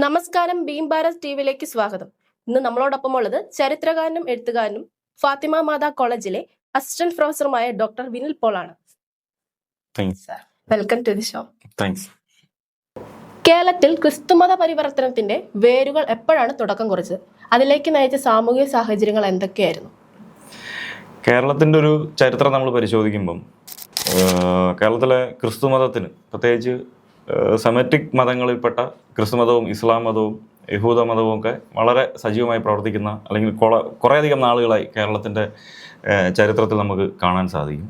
നമസ്കാരം, ബീം ഭാരത് ടിവിയിലേക്ക് സ്വാഗതം. ഇന്ന് നമ്മളോടൊപ്പം ഉള്ളത് ചരിത്രകാരനും എഴുത്തുകാരനും ഫാത്തിമ മാതാ കോളേജിലെ അസിസ്റ്റന്റ് പ്രൊഫസറുമായ ഡോക്ടർ വിനിൽ പോൾ ആണ്. Welcome to the show. കേരളത്തിൽ ക്രിസ്തുമത പരിവർത്തനത്തിന്റെ വേരുകൾ എപ്പോഴാണ് തുടക്കം കുറിച്ചത്? അതിലേക്ക് നയിച്ച സാമൂഹിക സാഹചര്യങ്ങൾ എന്തൊക്കെയായിരുന്നു? കേരളത്തിന്റെ ഒരു ചരിത്രം നമ്മൾ പരിശോധിക്കുമ്പം കേരളത്തിലെ ക്രിസ്തുമതത്തിന് പ്രത്യേകിച്ച് സെമറ്റിക് മതങ്ങളിൽപ്പെട്ട ക്രിസ്തുമതവും ഇസ്ലാം മതവും യഹൂദ മതവും ഒക്കെ വളരെ സജീവമായി പ്രവർത്തിക്കുന്ന അല്ലെങ്കിൽ കുറേയധികം നാളുകളായി കേരളത്തിൻ്റെ ചരിത്രത്തിൽ നമുക്ക് കാണാൻ സാധിക്കും.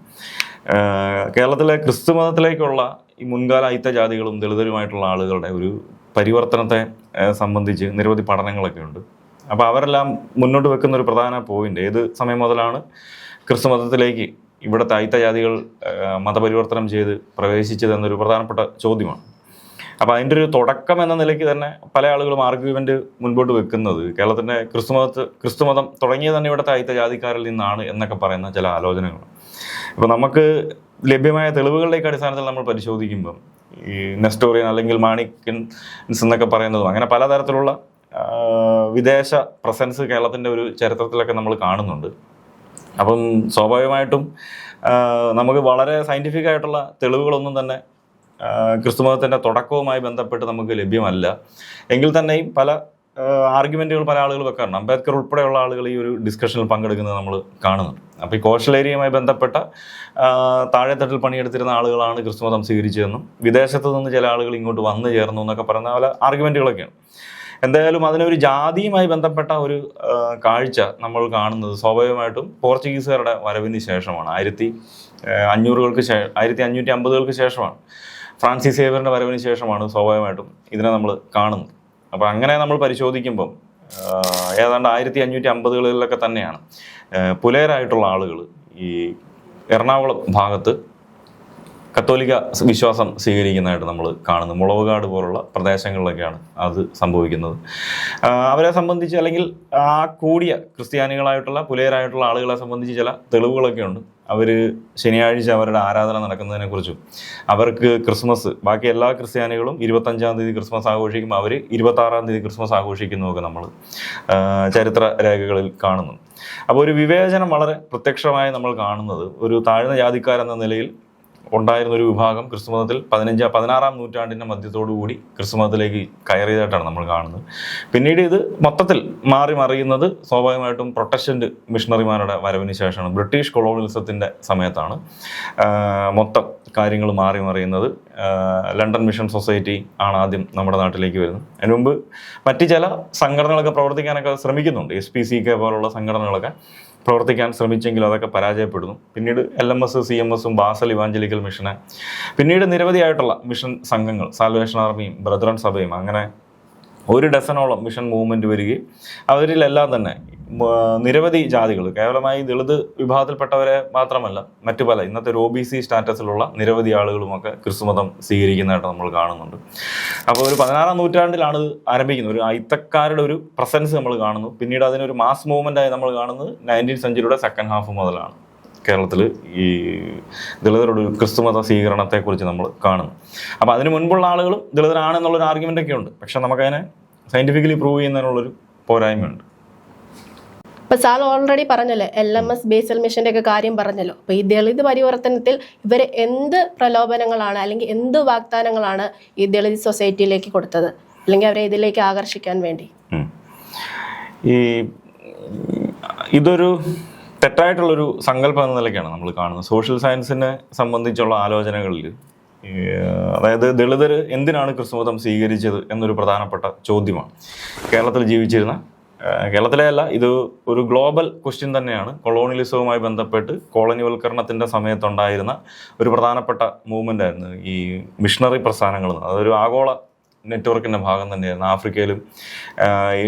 കേരളത്തിലെ ക്രിസ്തുമതത്തിലേക്കുള്ള ഈ മുൻകാല അയിത്തജാതികളും ദളിതരുമായിട്ടുള്ള ആളുകളുടെ ഒരു പരിവർത്തനത്തെ സംബന്ധിച്ച് നിരവധി പഠനങ്ങളൊക്കെ ഉണ്ട്. അപ്പോൾ അവരെല്ലാം മുന്നോട്ട് വെക്കുന്ന ഒരു പ്രധാന പോയിന്റ് ഏത് സമയം മുതലാണ് ക്രിസ്തുമതത്തിലേക്ക് ഇവിടുത്തെ അയിത്തജാതികൾ മതപരിവർത്തനം ചെയ്ത് പ്രവേശിച്ചതെന്നൊരു പ്രധാനപ്പെട്ട ചോദ്യമാണ്. അപ്പോൾ അതിൻ്റെ ഒരു തുടക്കം എന്ന നിലയ്ക്ക് തന്നെ പല ആളുകളും ആർഗ്യുമെൻ്റ് മുൻപോട്ട് വെക്കുന്നത് കേരളത്തിൻ്റെ ക്രിസ്തുമതം തുടങ്ങിയത് തന്നെ ഇവിടുത്തെ അയിത്തജാതിക്കാരിൽ നിന്നാണ് എന്നൊക്കെ പറയുന്ന ചില ആലോചനകൾ. ഇപ്പോൾ നമുക്ക് ലഭ്യമായ തെളിവുകളുടെയൊക്കെ അടിസ്ഥാനത്തിൽ നമ്മൾ പരിശോധിക്കുമ്പം ഈ നെസ്റ്റോറിയൻ അല്ലെങ്കിൽ മാണിക്കൻസ് എന്നൊക്കെ പറയുന്നതും അങ്ങനെ പലതരത്തിലുള്ള വിദേശ പ്രസൻസ് കേരളത്തിൻ്റെ ഒരു ചരിത്രത്തിലൊക്കെ നമ്മൾ കാണുന്നുണ്ട്. അപ്പം സ്വാഭാവികമായിട്ടും നമുക്ക് വളരെ സയൻറ്റിഫിക് ആയിട്ടുള്ള തെളിവുകളൊന്നും തന്നെ ക്രിസ്തുമതത്തിൻ്റെ തുടക്കവുമായി ബന്ധപ്പെട്ട് നമുക്ക് ലഭ്യമല്ല. എങ്കിൽ തന്നെയും പല ആർഗ്യുമെൻറ്റുകൾ പല ആളുകൾ വെക്കാറുണ്ട്. അംബേദ്കർ ഉൾപ്പെടെയുള്ള ആളുകൾ ഈ ഒരു ഡിസ്കഷനിൽ പങ്കെടുക്കുന്നത് നമ്മൾ കാണുന്നുണ്ട്. അപ്പോൾ ഈ കോസ്റ്റൽ ഏരിയയുമായി ബന്ധപ്പെട്ട താഴെത്തട്ടിൽ പണിയെടുത്തിരുന്ന ആളുകളാണ് ക്രിസ്തുമതം സ്വീകരിച്ചതെന്നും വിദേശത്ത് നിന്ന് ചില ആളുകൾ ഇങ്ങോട്ട് വന്നു ചേർന്നു എന്നൊക്കെ പറയുന്ന പല ആർഗ്യുമെൻറ്റുകളൊക്കെയാണ്. എന്തായാലും അതിനൊരു ജാതിയുമായി ബന്ധപ്പെട്ട ഒരു കാഴ്ച നമ്മൾ കാണുന്നത് സ്വാഭാവികമായിട്ടും പോർച്ചുഗീസുകാരുടെ വരവിന് ശേഷമാണ്. 1550 ശേഷമാണ്. ഫ്രാൻസിസ് സേവ്യറിൻ്റെ വരവിന് ശേഷമാണ് സ്വാഭാവികമായിട്ടും ഇതിനെ നമ്മൾ കാണുന്നത്. അപ്പോൾ അങ്ങനെ നമ്മൾ പരിശോധിക്കുമ്പം ഏതാണ്ട് 1550 തന്നെയാണ് പുലയരായിട്ടുള്ള ആളുകൾ ഈ എറണാകുളം ഭാഗത്ത് കത്തോലിക്ക വിശ്വാസം സ്വീകരിക്കുന്നതായിട്ട് നമ്മൾ കാണുന്നു. മുളവുകാട് പോലുള്ള പ്രദേശങ്ങളിലൊക്കെയാണ് അത് സംഭവിക്കുന്നത്. അവരെ സംബന്ധിച്ച് അല്ലെങ്കിൽ ആ കൂടിയ ക്രിസ്ത്യാനികളായിട്ടുള്ള പുലയരായിട്ടുള്ള ആളുകളെ സംബന്ധിച്ച് ചില തെളിവുകളൊക്കെ ഉണ്ട്. അവർ ശനിയാഴ്ച അവരുടെ ആരാധന നടക്കുന്നതിനെക്കുറിച്ചും അവർക്ക് ക്രിസ്മസ് ബാക്കി എല്ലാ ക്രിസ്ത്യാനികളും 25-ാം തീയതി ക്രിസ്മസ് ആഘോഷിക്കുമ്പോൾ അവർ 26-ാം തീയതി ക്രിസ്മസ് ആഘോഷിക്കുന്നതൊക്കെ നമ്മൾ ചരിത്ര രേഖകളിൽ കാണുന്നു. അപ്പോൾ ഒരു വിവേചനം വളരെ പ്രത്യക്ഷമായി നമ്മൾ കാണുന്നത് ഒരു താഴ്ന്ന ജാതിക്കാരെന്ന നിലയിൽ ഉണ്ടായിരുന്ന ഒരു വിഭാഗം ക്രിസ്തുമതത്തിൽ 16-ാം നൂറ്റാണ്ടിൻ്റെ മധ്യത്തോടുകൂടി ക്രിസ്തുമതത്തിലേക്ക് കയറിയതായിട്ടാണ് നമ്മൾ കാണുന്നത്. പിന്നീട് ഇത് മൊത്തത്തിൽ മാറി മറിയുന്നത് സ്വാഭാവികമായിട്ടും പ്രൊട്ടസ്റ്റന്റ് മിഷണറിമാരുടെ വരവിന് ശേഷമാണ്. ബ്രിട്ടീഷ് കൊളോണിയലിസത്തിൻ്റെ സമയത്താണ് മൊത്തം കാര്യങ്ങൾ മാറി മറിയുന്നത്. ലണ്ടൻ മിഷൻ സൊസൈറ്റി ആണ് ആദ്യം നമ്മുടെ നാട്ടിലേക്ക് വരുന്നത്. അതിന് മുമ്പ് മറ്റ് ചില സംഘടനകളൊക്കെ പ്രവർത്തിക്കാനൊക്കെ ശ്രമിക്കുന്നുണ്ട്. SPCK പോലുള്ള സംഘടനകളൊക്കെ പ്രവർത്തിക്കാൻ ശ്രമിച്ചെങ്കിലും അതൊക്കെ പരാജയപ്പെടുന്നു. പിന്നീട് LMS, CMS, ബാസൽ ഇവാഞ്ചലിക്കൽ മിഷന്, പിന്നീട് നിരവധിയായിട്ടുള്ള മിഷൻ സംഘങ്ങൾ, സാൽവേഷൻ ആർമിയും ബ്രദറൻ സഭയും, അങ്ങനെ ഒരു ഡസനോളം മിഷൻ മൂവ്മെൻറ്റ് വരികയും അവരിലെല്ലാം തന്നെ നിരവധി ജാതികൾ, കേവലമായി ദളിത് വിഭാഗത്തിൽപ്പെട്ടവരെ മാത്രമല്ല മറ്റു പല ഇന്നത്തെ ഒരു OBC സ്റ്റാറ്റസിലുള്ള നിരവധി ആളുകളുമൊക്കെ ക്രിസ്തുമതം സ്വീകരിക്കുന്നതായിട്ട് നമ്മൾ കാണുന്നുണ്ട്. അപ്പോൾ ഒരു 16-ാം നൂറ്റാണ്ടിലാണ് ആരംഭിക്കുന്നത്. ഒരു അയിത്തക്കാരുടെ ഒരു പ്രസൻസ് നമ്മൾ കാണുന്നു. പിന്നീട് അതിനൊരു മാസ് മൂവ്മെൻ്റായി നമ്മൾ കാണുന്നത് 19th സെഞ്ച്വറിയുടെ സെക്കൻഡ് ഹാഫ് മുതലാണ് കേരളത്തിൽ ഈ ദളിതരുടെ ക്രിസ്തുമത സ്വീകരണത്തെക്കുറിച്ച് നമ്മൾ കാണുന്നു. അപ്പോൾ അതിന് മുൻപുള്ള ആളുകളും ദളിതരാണെന്നുള്ളൊരു ആർഗ്യുമെൻ്റൊക്കെ ഉണ്ട്. പക്ഷെ നമുക്കതിനെ സയൻറ്റിഫിക്കലി പ്രൂവ് ചെയ്യുന്നതിനുള്ളൊരു പോരായ്മയുണ്ട്. ഇപ്പൊ സാർ ഓൾറെഡി പറഞ്ഞല്ലോ, LMS ബേസൽ മിഷന്റെ ഒക്കെ കാര്യം പറഞ്ഞല്ലോ. അപ്പൊ ഈ ദളിത് പരിവർത്തനത്തിൽ ഇവര് എന്ത് പ്രലോഭനങ്ങളാണ് അല്ലെങ്കിൽ എന്ത് വാഗ്ദാനങ്ങളാണ് ഈ ദളിത് സൊസൈറ്റിയിലേക്ക് കൊടുത്തത്, അല്ലെങ്കിൽ അവരെ ഇതിലേക്ക് ആകർഷിക്കാൻ വേണ്ടി? ഇതൊരു തെറ്റായിട്ടുള്ളൊരു സങ്കല്പം എന്ന നിലയ്ക്കാണ് നമ്മൾ കാണുന്നത്. സോഷ്യൽ സയൻസിനെ സംബന്ധിച്ചുള്ള ആലോചനകളിൽ അതായത് ദളിതർ എന്തിനാണ് ക്രിസ്തുമതം സ്വീകരിച്ചത് എന്നൊരു പ്രധാനപ്പെട്ട ചോദ്യമാണ്. കേരളത്തിലെ അല്ല, ഇത് ഒരു ഗ്ലോബൽ ക്വസ്റ്റ്യൻ തന്നെയാണ്. കൊളോണിയലിസവുമായി ബന്ധപ്പെട്ട് കോളനിവൽക്കരണത്തിൻ്റെ സമയത്തുണ്ടായിരുന്ന ഒരു പ്രധാനപ്പെട്ട മൂവ്മെൻ്റ് ആയിരുന്നു ഈ മിഷണറി പ്രസ്ഥാനങ്ങൾ. അതൊരു ആഗോള നെറ്റ്വർക്കിൻ്റെ ഭാഗം തന്നെയായിരുന്നു. ആഫ്രിക്കയിലും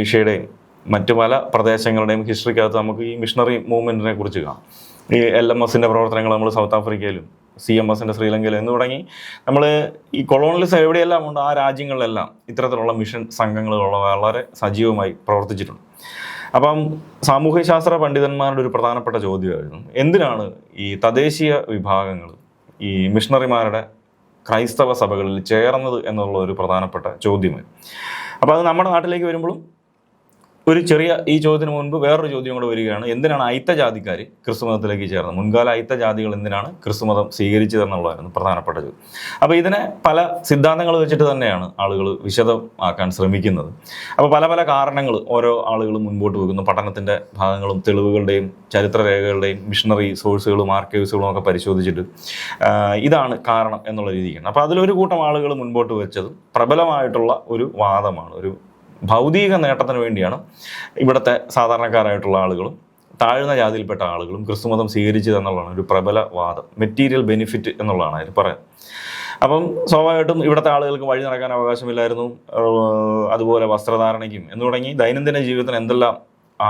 ഏഷ്യയുടെയും മറ്റു പല പ്രദേശങ്ങളുടെയും ഹിസ്റ്ററിക്കകത്ത് നമുക്ക് ഈ മിഷണറി മൂവ്മെൻറ്റിനെ കുറിച്ച് കാണാം. ഈ LMSൻ്റെ പ്രവർത്തനങ്ങൾ നമ്മൾ സൗത്ത് ആഫ്രിക്കയിലും CMSൻ്റെ ശ്രീലങ്കയിലും എന്ന് തുടങ്ങി നമ്മൾ ഈ കൊളോണിയലിസം എവിടെയെല്ലാം ഉണ്ട് ആ രാജ്യങ്ങളിലെല്ലാം ഇത്തരത്തിലുള്ള മിഷൻ സംഘങ്ങളുള്ള വളരെ സജീവമായി പ്രവർത്തിച്ചിട്ടുണ്ട്. അപ്പം സാമൂഹ്യശാസ്ത്ര പണ്ഡിതന്മാരുടെ ഒരു പ്രധാനപ്പെട്ട ചോദ്യമായിരുന്നു, എന്തിനാണ് ഈ തദ്ദേശീയ വിഭാഗങ്ങൾ ഈ മിഷണറിമാരുടെ ക്രൈസ്തവ സഭകളിൽ ചേർന്നത് എന്നുള്ള ഒരു പ്രധാനപ്പെട്ട ചോദ്യമായി. അപ്പോൾ അത് നമ്മുടെ നാട്ടിലേക്ക് വരുമ്പോഴും ഒരു ചെറിയ ഈ ചോദ്യത്തിന് മുൻപ് വേറൊരു ചോദ്യം കൂടെ വരികയാണ്, എന്തിനാണ് അയിത്ത ജാതിക്കാർ ക്രിസ്തുമതത്തിലേക്ക് ചേർന്നത്? മുൻകാല അയിത്ത ജാതികൾ എന്തിനാണ് ക്രിസ്തുമതം സ്വീകരിച്ചതെന്നുള്ളതായിരുന്നു പ്രധാനപ്പെട്ട ചോദ്യം. അപ്പോൾ ഇതിനെ പല സിദ്ധാന്തങ്ങൾ വെച്ചിട്ട് തന്നെയാണ് ആളുകൾ വിശദമാക്കാൻ ശ്രമിക്കുന്നത്. അപ്പോൾ പല പല കാരണങ്ങൾ ഓരോ ആളുകളും മുൻപോട്ട് വെക്കുന്നു. പഠനത്തിൻ്റെ ഭാഗങ്ങളും തെളിവുകളുടെയും ചരിത്രരേഖകളുടെയും മിഷണറി സോഴ്സുകളും ആർക്കൈവ്സുകളും ഒക്കെ പരിശോധിച്ചിട്ട് ഇതാണ് കാരണം എന്നുള്ള രീതിക്കാണ്. അപ്പോൾ അതിലൊരു കൂട്ടം ആളുകൾ മുൻപോട്ട് വെച്ചത് പ്രബലമായിട്ടുള്ള ഒരു വാദമാണ്. ഒരു ഭൗതിക നേട്ടത്തിന് വേണ്ടിയാണ് ഇവിടുത്തെ സാധാരണക്കാരായിട്ടുള്ള ആളുകളും താഴ്ന്ന ജാതിയിൽപ്പെട്ട ആളുകളും ക്രിസ്തുമതം സ്വീകരിച്ചത് എന്നുള്ളതാണ് ഒരു പ്രബല വാദം. മെറ്റീരിയൽ ബെനിഫിറ്റ് എന്നുള്ളതാണ് അതിൽ പറയുന്നത്. അപ്പം സ്വാഭാവികമായിട്ടും ഇവിടുത്തെ ആളുകൾക്ക് വഴി നടക്കാൻ അവകാശമില്ലായിരുന്നു, അതുപോലെ വസ്ത്രധാരണയ്ക്കും എന്ന് തുടങ്ങി ദൈനംദിന ജീവിതത്തിന് എന്തെല്ലാം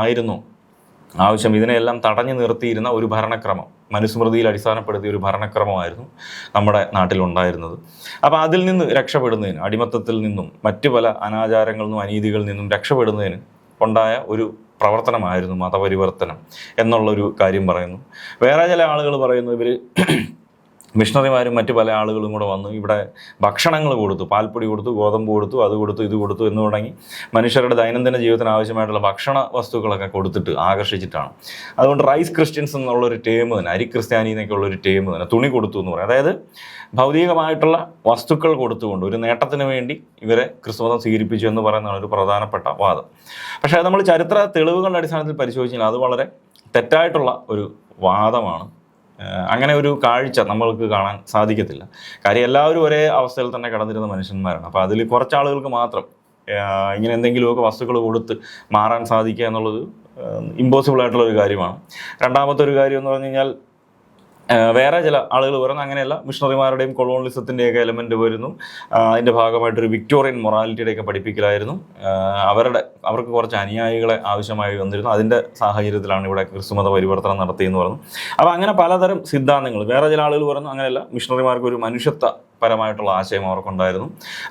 ആയിരുന്നു ആവശ്യം, ഇതിനെയെല്ലാം തടഞ്ഞു നിർത്തിയിരുന്ന ഒരു ഭരണക്രമം, മനുസ്മൃതിയിൽ അടിസ്ഥാനപ്പെടുത്തിയ ഒരു ഭരണക്രമമായിരുന്നു നമ്മുടെ നാട്ടിലുണ്ടായിരുന്നത്. അപ്പോൾ അതിൽ നിന്ന് രക്ഷപ്പെടുന്നതിന്, അടിമത്തത്തിൽ നിന്നും മറ്റു പല അനാചാരങ്ങളിൽ നിന്നും അനീതികളിൽ നിന്നും രക്ഷപ്പെടുന്നതിന് ഉണ്ടായ ഒരു പ്രവർത്തനമായിരുന്നു മതപരിവർത്തനം എന്നുള്ളൊരു കാര്യം പറയുന്നു. വേറെ ചില ആളുകൾ പറയുന്നു, ഇവർ മിഷണറിമാരും മറ്റു പല ആളുകളും കൂടെ വന്ന് ഇവിടെ ഭക്ഷണങ്ങൾ കൊടുത്തു, പാൽപ്പൊടി കൊടുത്തു, ഗോതമ്പ് കൊടുത്തു, അത് കൊടുത്തു, ഇത് കൊടുത്തു എന്ന് തുടങ്ങി മനുഷ്യരുടെ ദൈനംദിന ജീവിതത്തിന് ആവശ്യമായിട്ടുള്ള ഭക്ഷണ വസ്തുക്കളൊക്കെ കൊടുത്തിട്ട് ആകർഷിച്ചിട്ടാണ്. അതുകൊണ്ട് റൈസ് ക്രിസ്ത്യൻസ് എന്നുള്ളൊരു ടേം തന്നെ, അരി ക്രിസ്ത്യാനി എന്നൊക്കെ ഉള്ളൊരു ടേം തന്നെ, തുണി കൊടുത്തു എന്ന് പറയും. അതായത് ഭൗതികമായിട്ടുള്ള വസ്തുക്കൾ കൊടുത്തുകൊണ്ട് ഒരു നേട്ടത്തിന് വേണ്ടി ഇവരെ ക്രിസ്തുമതം സ്വീകരിപ്പിച്ചു എന്ന് പറയുന്നതാണ് ഒരു പ്രധാനപ്പെട്ട വാദം. പക്ഷേ അത് നമ്മൾ ചരിത്ര തെളിവുകളുടെ അടിസ്ഥാനത്തിൽ പരിശോധിച്ചാൽ അത് വളരെ തെറ്റായിട്ടുള്ള ഒരു വാദമാണ്. അങ്ങനെ ഒരു കാഴ്ച നമ്മൾക്ക് കാണാൻ സാധിക്കത്തില്ല. കാര്യം എല്ലാവരും ഒരേ അവസ്ഥയിൽ തന്നെ കടന്നിരുന്ന മനുഷ്യന്മാരാണ്. അപ്പോൾ അതിൽ കുറച്ചാളുകൾക്ക് മാത്രം ഇങ്ങനെ എന്തെങ്കിലുമൊക്കെ വസ്തുക്കൾ കൊടുത്ത് മാറാൻ സാധിക്കുക എന്നുള്ളത് ഇമ്പോസിബിൾ ആയിട്ടുള്ള ഒരു കാര്യമാണ്. രണ്ടാമത്തെ ഒരു കാര്യം എന്ന് പറഞ്ഞു കഴിഞ്ഞാൽ വേറെ ചില ആളുകൾ പറയുന്നത് അങ്ങനെയല്ല, മിഷണറിമാരുടെയും കൊളോണിസത്തിൻ്റെയൊക്കെ എലമെൻറ്റ് വരുന്നു. അതിൻ്റെ ഭാഗമായിട്ടൊരു വിക്ടോറിയൻ മൊറാലിറ്റിയുടെയൊക്കെ പഠിപ്പിക്കലായിരുന്നു. അവർക്ക് കുറച്ച് അനുയായികളെ ആവശ്യമായി വന്നിരുന്നു. അതിൻ്റെ സാഹചര്യത്തിലാണ് ഇവിടെ ക്രിസ്തുമത പരിവർത്തനം നടത്തിയെന്ന് പറഞ്ഞു. അപ്പോൾ അങ്ങനെ പലതരം സിദ്ധാന്തങ്ങൾ. വേറെ ചില ആളുകൾ പറഞ്ഞു അങ്ങനെയല്ല, മിഷണറിമാർക്ക് ഒരു മനുഷ്യത്വപരമായിട്ടുള്ള ആശയം അവർക്കുണ്ടായിരുന്നു.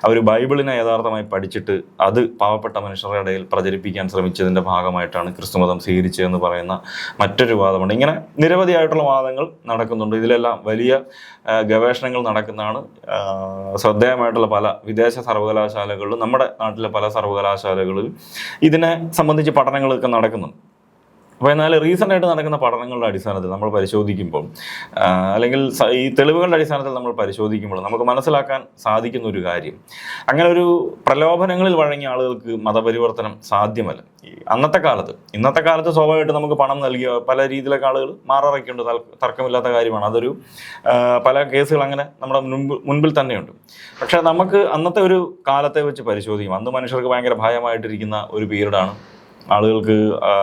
അവർ ബൈബിളിനെ യഥാർത്ഥമായി പഠിച്ചിട്ട് അത് പാവപ്പെട്ട മനുഷ്യരുടെ ഇടയിൽ പ്രചരിപ്പിക്കാൻ ശ്രമിച്ചതിൻ്റെ ഭാഗമായിട്ടാണ് ക്രിസ്തുമതം സ്വീകരിച്ചതെന്ന് പറയുന്ന മറ്റൊരു വാദമുണ്ട്. ഇങ്ങനെ നിരവധിയായിട്ടുള്ള വാദങ്ങൾ നടക്കുന്നുണ്ട്. ഇതിലെല്ലാം വലിയ ഗവേഷണങ്ങൾ നടക്കുന്നതാണ്. ശ്രദ്ധേയമായിട്ടുള്ള പല വിദേശ സർവകലാശാലകളിലും നമ്മുടെ നാട്ടിലെ പല സർവകലാശാലകളിലും ഇതിനെ സംബന്ധിച്ച് പഠനങ്ങളൊക്കെ നടക്കുന്നുണ്ട്. അപ്പോൾ എന്നാൽ റീസെൻ്റായിട്ട് നടക്കുന്ന പഠനങ്ങളുടെ അടിസ്ഥാനത്തിൽ നമ്മൾ പരിശോധിക്കുമ്പോൾ, അല്ലെങ്കിൽ ഈ തെളിവുകളുടെ അടിസ്ഥാനത്തിൽ നമ്മൾ പരിശോധിക്കുമ്പോൾ നമുക്ക് മനസ്സിലാക്കാൻ സാധിക്കുന്ന ഒരു കാര്യം, അങ്ങനെ ഒരു പ്രലോഭനങ്ങളിൽ വഴങ്ങിയ ആളുകൾക്ക് മതപരിവർത്തനം സാധ്യമല്ല. ഇന്നത്തെ കാലത്ത് സ്വാഭാവികമായിട്ട് നമുക്ക് പണം നൽകിയ പല രീതിയിലൊക്കെ ആളുകൾ മാറിറക്കേണ്ട തർക്കമില്ലാത്ത കാര്യമാണ്. അതൊരു പല കേസുകൾ അങ്ങനെ നമ്മുടെ മുൻപിൽ തന്നെയുണ്ട്. പക്ഷേ നമുക്ക് അന്നത്തെ ഒരു കാലത്തെ വെച്ച് പരിശോധിക്കും. അന്ന് മനുഷ്യർക്ക് ഭയങ്കര ഭയമായിട്ടിരിക്കുന്ന ഒരു പീരീഡാണ്. ആളുകൾക്ക്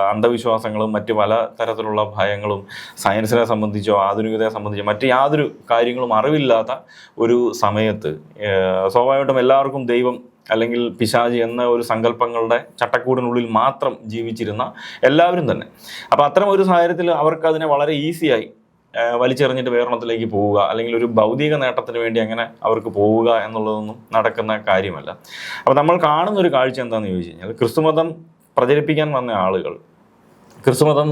അന്ധവിശ്വാസങ്ങളും മറ്റ് പല തരത്തിലുള്ള ഭയങ്ങളും സയൻസിനെ സംബന്ധിച്ചോ ആധുനികതയെ സംബന്ധിച്ചോ മറ്റ് യാതൊരു കാര്യങ്ങളും അറിവില്ലാത്ത ഒരു സമയത്ത് സ്വാഭാവികമായിട്ടും എല്ലാവർക്കും ദൈവം അല്ലെങ്കിൽ പിശാചി എന്ന ഒരു സങ്കല്പങ്ങളുടെ ചട്ടക്കൂടിനുള്ളിൽ മാത്രം ജീവിച്ചിരുന്ന എല്ലാവരും തന്നെ. അപ്പോൾ അത്തരം ഒരു സാഹചര്യത്തിൽ അവർക്ക് അതിനെ വളരെ ഈസിയായി വലിച്ചെറിഞ്ഞിട്ട് വേറൊണത്തിലേക്ക് പോവുക, അല്ലെങ്കിൽ ഒരു ഭൗതിക നേട്ടത്തിന് വേണ്ടി അങ്ങനെ അവർക്ക് പോവുക എന്നുള്ളതൊന്നും നടക്കുന്ന കാര്യമല്ല. അപ്പോൾ നമ്മൾ കാണുന്ന ഒരു കാഴ്ച എന്താണെന്ന് ചോദിച്ചു കഴിഞ്ഞാൽ, ക്രിസ്തുമതം പ്രചരിപ്പിക്കാൻ വന്ന ആളുകൾ ക്രിസ്തുമതം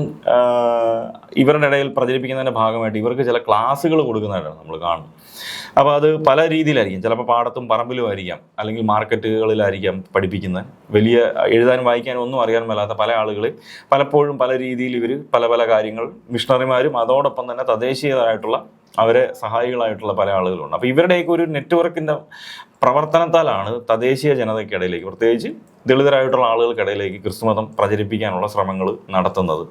ഇവരുടെ ഇടയിൽ പ്രചരിപ്പിക്കുന്നതിൻ്റെ ഭാഗമായിട്ട് ഇവർക്ക് ചില ക്ലാസ്സുകൾ കൊടുക്കുന്നതായിട്ടാണ് നമ്മൾ കാണുന്നത്. അപ്പോൾ അത് പല രീതിയിലായിരിക്കും. ചിലപ്പോൾ പാടത്തും പറമ്പിലും ആയിരിക്കാം, അല്ലെങ്കിൽ മാർക്കറ്റുകളിലായിരിക്കാം പഠിപ്പിക്കുന്നത്. വലിയ എഴുതാനും വായിക്കാനും ഒന്നും അറിയാൻ മേലാത്ത പല ആളുകളെ പലപ്പോഴും പല രീതിയിൽ ഇവർ പല പല കാര്യങ്ങൾ മിഷണറിമാരും അതോടൊപ്പം തന്നെ തദ്ദേശീയരായിട്ടുള്ള അവരെ സഹായികളായിട്ടുള്ള പല ആളുകളുണ്ട്. അപ്പോൾ ഇവരുടെയൊക്കെ ഒരു നെറ്റ്വർക്കിൻ്റെ പ്രവർത്തനത്താലാണ് തദ്ദേശീയ ജനതയ്ക്കിടയിലേക്ക്, പ്രത്യേകിച്ച് ദളിതരായിട്ടുള്ള ആളുകൾക്കിടയിലേക്ക് ക്രിസ്തുമതം പ്രചരിപ്പിക്കാനുള്ള ശ്രമങ്ങൾ നടത്തുന്നത്.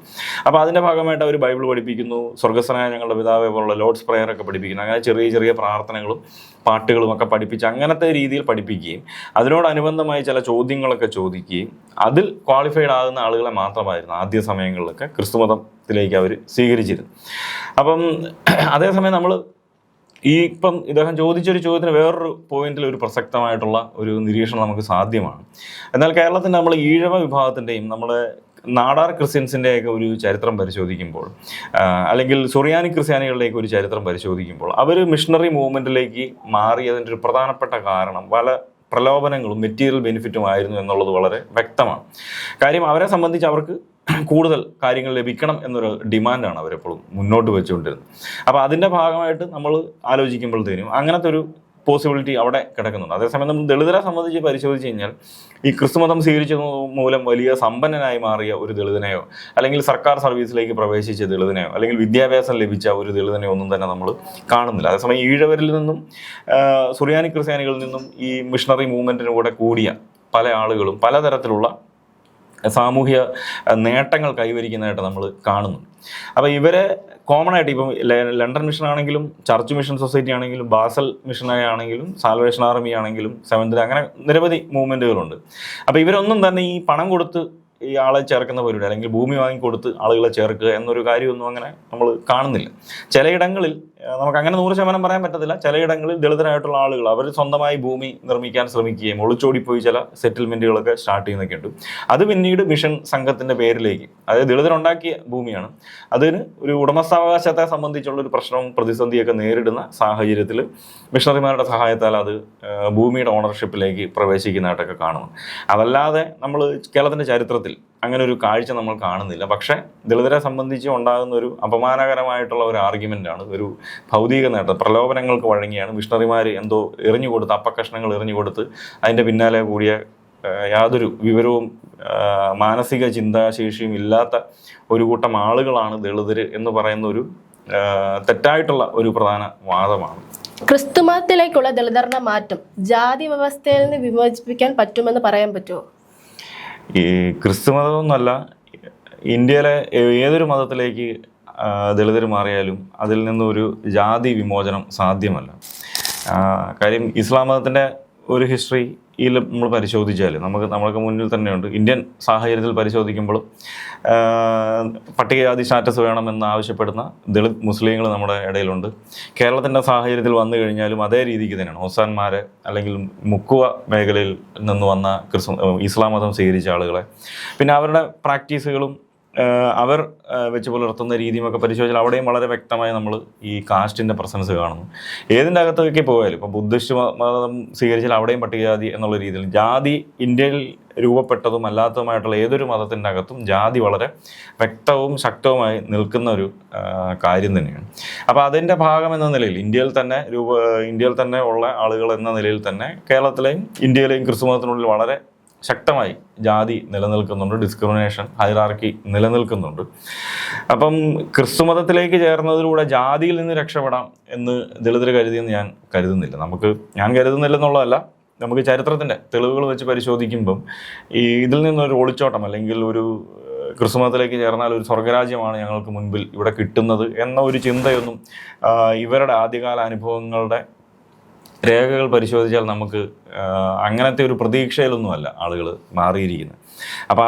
അപ്പോൾ അതിൻ്റെ ഭാഗമായിട്ട് അവർ ബൈബിൾ പഠിപ്പിക്കുന്നു, സ്വർഗസ്വനായ ഞങ്ങളുടെ പിതാവേ പോലുള്ള ലോർഡ്സ് പ്രയർ ഒക്കെ പഠിപ്പിക്കുന്നു. അങ്ങനെ ചെറിയ ചെറിയ പ്രാർത്ഥനകളും പാട്ടുകളും ഒക്കെ പഠിപ്പിച്ച് അങ്ങനത്തെ രീതിയിൽ പഠിപ്പിക്കുകയും അതിനോടനുബന്ധമായി ചില ചോദ്യങ്ങളൊക്കെ ചോദിക്കുകയും അതിൽ ക്വാളിഫൈഡ് ആകുന്ന ആളുകളെ മാത്രമായിരുന്നു ആദ്യ സമയങ്ങളിലൊക്കെ ക്രിസ്തുമതത്തിലേക്ക് അവർ സ്വീകരിച്ചിരുന്നു. അപ്പം അതേസമയം നമ്മൾ ഇപ്പം ഇദ്ദേഹം ചോദിച്ചൊരു ചോദ്യത്തിന് വേറൊരു പോയിന്റിൽ ഒരു പ്രസക്തമായിട്ടുള്ള ഒരു നിരീക്ഷണം നമുക്ക് സാധ്യമാണ്. എന്നാൽ കേരളത്തിൻ്റെ നമ്മൾ ഈഴവ വിഭാഗത്തിൻ്റെയും നമ്മുടെ നാടാർ ക്രിസ്ത്യൻസിൻ്റെയൊക്കെ ഒരു ചരിത്രം പരിശോധിക്കുമ്പോൾ, അല്ലെങ്കിൽ സുറിയാനി ക്രിസ്ത്യാനികളുടെയൊക്കെ ഒരു ചരിത്രം പരിശോധിക്കുമ്പോൾ, അവർ മിഷണറി മൂവ്മെൻറ്റിലേക്ക് മാറിയതിൻ്റെ ഒരു പ്രധാനപ്പെട്ട കാരണം പല പ്രലോഭനങ്ങളും മെറ്റീരിയൽ ബെനിഫിറ്റുമായിരുന്നു എന്നുള്ളത് വളരെ വ്യക്തമാണ്. കാര്യം അവരെ സംബന്ധിച്ച് അവർക്ക് കൂടുതൽ കാര്യങ്ങൾ ലഭിക്കണം എന്നൊരു ഡിമാൻഡാണ് അവരെപ്പോഴും മുന്നോട്ട് വെച്ചുകൊണ്ടിരുന്നത്. അപ്പോൾ അതിൻ്റെ ഭാഗമായിട്ട് നമ്മൾ ആലോചിക്കുമ്പോഴത്തേനും അങ്ങനത്തെ ഒരു പോസിബിലിറ്റി അവിടെ കിടക്കുന്നുണ്ട്. അതേസമയം നമ്മൾ ദളിതരെ സംബന്ധിച്ച് പരിശോധിച്ച് കഴിഞ്ഞാൽ ഈ ക്രിസ്തുമതം സ്വീകരിച്ചത് മൂലം വലിയ സമ്പന്നനായി മാറിയ ഒരു ദളിതനെയോ അല്ലെങ്കിൽ സർക്കാർ സർവീസിലേക്ക് പ്രവേശിച്ച ദളിതനെയോ അല്ലെങ്കിൽ വിദ്യാഭ്യാസം ലഭിച്ച ഒരു ദളിതനെയോ ഒന്നും തന്നെ നമ്മൾ കാണുന്നില്ല. അതേസമയം ഈഴവരിൽ നിന്നും സുറിയാനി ക്രിസ്ത്യാനികളിൽ നിന്നും ഈ മിഷണറി മൂവ്മെൻറ്റിന് കൂടെ കൂടിയ പല ആളുകളും പലതരത്തിലുള്ള സാമൂഹ്യ നേട്ടങ്ങൾ കൈവരിക്കുന്നതായിട്ട് നമ്മൾ കാണുന്നു. അപ്പോൾ ഇവരെ കോമൺ ആയിട്ട് ഇപ്പം ലണ്ടൻ മിഷൻ ആണെങ്കിലും ചർച്ച് മിഷൻ സൊസൈറ്റി ആണെങ്കിലും ബാസൽ മിഷനായി ആണെങ്കിലും സാൽവേഷൻ ആർമി ആണെങ്കിലും സെവൻത് അങ്ങനെ നിരവധി മൂവ്മെൻറ്റുകളുണ്ട്. അപ്പോൾ ഇവരൊന്നും തന്നെ ഈ പണം കൊടുത്ത് ഈ ആളെ ചേർക്കുന്ന പരിപാടി അല്ലെങ്കിൽ ഭൂമി വാങ്ങിക്കൊടുത്ത് ആളുകളെ ചേർക്കുക എന്നൊരു കാര്യമൊന്നും അങ്ങനെ നമ്മൾ കാണുന്നില്ല. ചിലയിടങ്ങളിൽ നമുക്ക് അങ്ങനെ 100% പറയാൻ പറ്റത്തില്ല. ചിലയിടങ്ങളിൽ ദളിതരായിട്ടുള്ള ആളുകൾ അവർ സ്വന്തമായി ഭൂമി നിർമ്മിക്കാൻ ശ്രമിക്കുകയും ഒളിച്ചോടിപ്പോയി ചില സെറ്റിൽമെൻറ്റുകളൊക്കെ സ്റ്റാർട്ട് ചെയ്യുന്നൊക്കെ ഉണ്ട്. അത് പിന്നീട് മിഷൻ സംഘത്തിൻ്റെ പേരിലേക്ക്, അതായത് ദളിതരുണ്ടാക്കിയ ഭൂമിയാണ്, അതിന് ഒരു ഉടമസ്ഥാവകാശത്തെ സംബന്ധിച്ചുള്ള ഒരു പ്രശ്നവും പ്രതിസന്ധിയൊക്കെ നേരിടുന്ന സാഹചര്യത്തിൽ മിഷണറിമാരുടെ സഹായത്താൽ അത് ഭൂമിയുടെ ഓണർഷിപ്പിലേക്ക് പ്രവേശിക്കുന്നതായിട്ടൊക്കെ കാണുന്നു. അതല്ലാതെ നമ്മൾ കേരളത്തിൻ്റെ ചരിത്രത്തിൽ അങ്ങനെ ഒരു കാഴ്ച നമ്മൾ കാണുന്നില്ല. പക്ഷേ ദളിതരെ സംബന്ധിച്ച് ഉണ്ടാകുന്ന ഒരു അപമാനകരമായിട്ടുള്ള ഒരു ആർഗ്യുമെൻ്റാണ്, ഒരു ഭൗതിക നേട്ടം, പ്രലോഭനങ്ങൾക്ക് വഴങ്ങിയാണ് മിഷണറിമാർ എന്തോ എറിഞ്ഞുകൊടുത്ത്, അപ്പക്കഷ്ണങ്ങൾ എറിഞ്ഞുകൊടുത്ത് അതിൻ്റെ പിന്നാലെ കൂടിയ യാതൊരു വിവരവും മാനസിക ചിന്താശേഷിയും ഇല്ലാത്ത ഒരു കൂട്ടം ആളുകളാണ് ദളിതർ എന്ന് പറയുന്ന ഒരു തെറ്റായിട്ടുള്ള ഒരു പ്രധാന വാദമാണ്. ക്രിസ്തുമതത്തിലേക്കുള്ള ദളിതരുടെ മാറ്റം ജാതി വ്യവസ്ഥയിൽ നിന്ന് വിമോചിപ്പിക്കാൻ പറ്റുമെന്ന് പറയാൻ പറ്റുമോ? ഈ ക്രിസ്തുമതമൊന്നുമല്ല, ഇന്ത്യയിലെ ഏതൊരു മതത്തിലേക്ക് ദളിതർ മാറിയാലും അതിൽ നിന്നൊരു ജാതി വിമോചനം സാധ്യമല്ല. കാര്യം ഇസ്ലാം മതത്തിൻ്റെ ഒരു ഹിസ്റ്ററിയിൽ നമ്മൾ പരിശോധിച്ചാൽ നമ്മൾക്ക് മുന്നിൽ തന്നെയുണ്ട്. ഇന്ത്യൻ സാഹചര്യത്തിൽ പരിശോധിക്കുമ്പോൾ പട്ടികജാതി സ്റ്റാറ്റസ് വേണമെന്ന് ആവശ്യപ്പെടുന്ന ദളിത് മുസ്ലിങ്ങൾ നമ്മുടെ ഇടയിലുണ്ട്. കേരളത്തിൻ്റെ സാഹചര്യത്തിൽ വന്നു കഴിഞ്ഞാലും അതേ രീതിക്ക് തന്നെയാണ്. ഹൊസാന്മാർ അല്ലെങ്കിൽ മുക്കുവ മേഖലയിൽ നിന്ന് വന്ന ഇസ്ലാം മതം സ്വീകരിച്ച ആളുകളെ, പിന്നെ അവരുടെ പ്രാക്ടീസുകളും അവർ വെച്ച് പുലർത്തുന്ന രീതിയുമൊക്കെ പരിശോധിച്ചാൽ അവിടെയും വളരെ വ്യക്തമായി നമ്മൾ ഈ കാസ്റ്റിൻ്റെ പ്രസൻസ് കാണുന്നു. ഏതിൻ്റെ അകത്തൊക്കെ പോയാലും ഇപ്പോൾ ബുദ്ധിസ്റ്റ് മതം സ്വീകരിച്ചാൽ അവിടെയും പട്ടികജാതി എന്നുള്ള രീതിയിൽ ജാതി ഇന്ത്യയിൽ രൂപപ്പെട്ടതും അല്ലാത്തതുമായിട്ടുള്ള ഏതൊരു മതത്തിൻ്റെ അകത്തും ജാതി വളരെ വ്യക്തവും ശക്തവുമായി നിൽക്കുന്ന ഒരു കാര്യം തന്നെയാണ്. അപ്പോൾ അതിൻ്റെ ഭാഗം എന്ന നിലയിൽ ഇന്ത്യയിൽ തന്നെ ഉള്ള ആളുകൾ എന്ന നിലയിൽ തന്നെ കേരളത്തിലെയും ഇന്ത്യയിലെയും ക്രിസ്തുമതത്തിനുള്ളിൽ വളരെ ശക്തമായി ജാതി നിലനിൽക്കുന്നുണ്ട്, ഡിസ്ക്രിമിനേഷൻ ഹൈറാർക്കി നിലനിൽക്കുന്നുണ്ട്. അപ്പം ക്രിസ്തുമതത്തിലേക്ക് ചേർന്നതിലൂടെ ജാതിയിൽ നിന്ന് രക്ഷപ്പെടാം എന്ന് ദളിതർ കരുതിയെന്ന് ഞാൻ കരുതുന്നില്ല. ഞാൻ കരുതുന്നില്ലെന്നുള്ളതല്ല, നമുക്ക് ചരിത്രത്തിൻ്റെ തെളിവുകൾ വെച്ച് പരിശോധിക്കുമ്പം ഇതിൽ നിന്നൊരു ഒളിച്ചോട്ടം അല്ലെങ്കിൽ ഒരു ക്രിസ്തുമതത്തിലേക്ക് ചേർന്നാൽ ഒരു സ്വർഗരാജ്യമാണ് ഞങ്ങൾക്ക് മുൻപിൽ ഇവിടെ കിട്ടുന്നത് എന്ന ഒരു ചിന്തയൊന്നും ഇവരുടെ ആദ്യകാല അനുഭവങ്ങളുടെ രേഖകൾ പരിശോധിച്ചാൽ നമുക്ക് അങ്ങനത്തെ ഒരു പ്രതീക്ഷയിലൊന്നുമല്ല ആളുകൾ മാറിയിരിക്കുന്നത്. അപ്പോൾ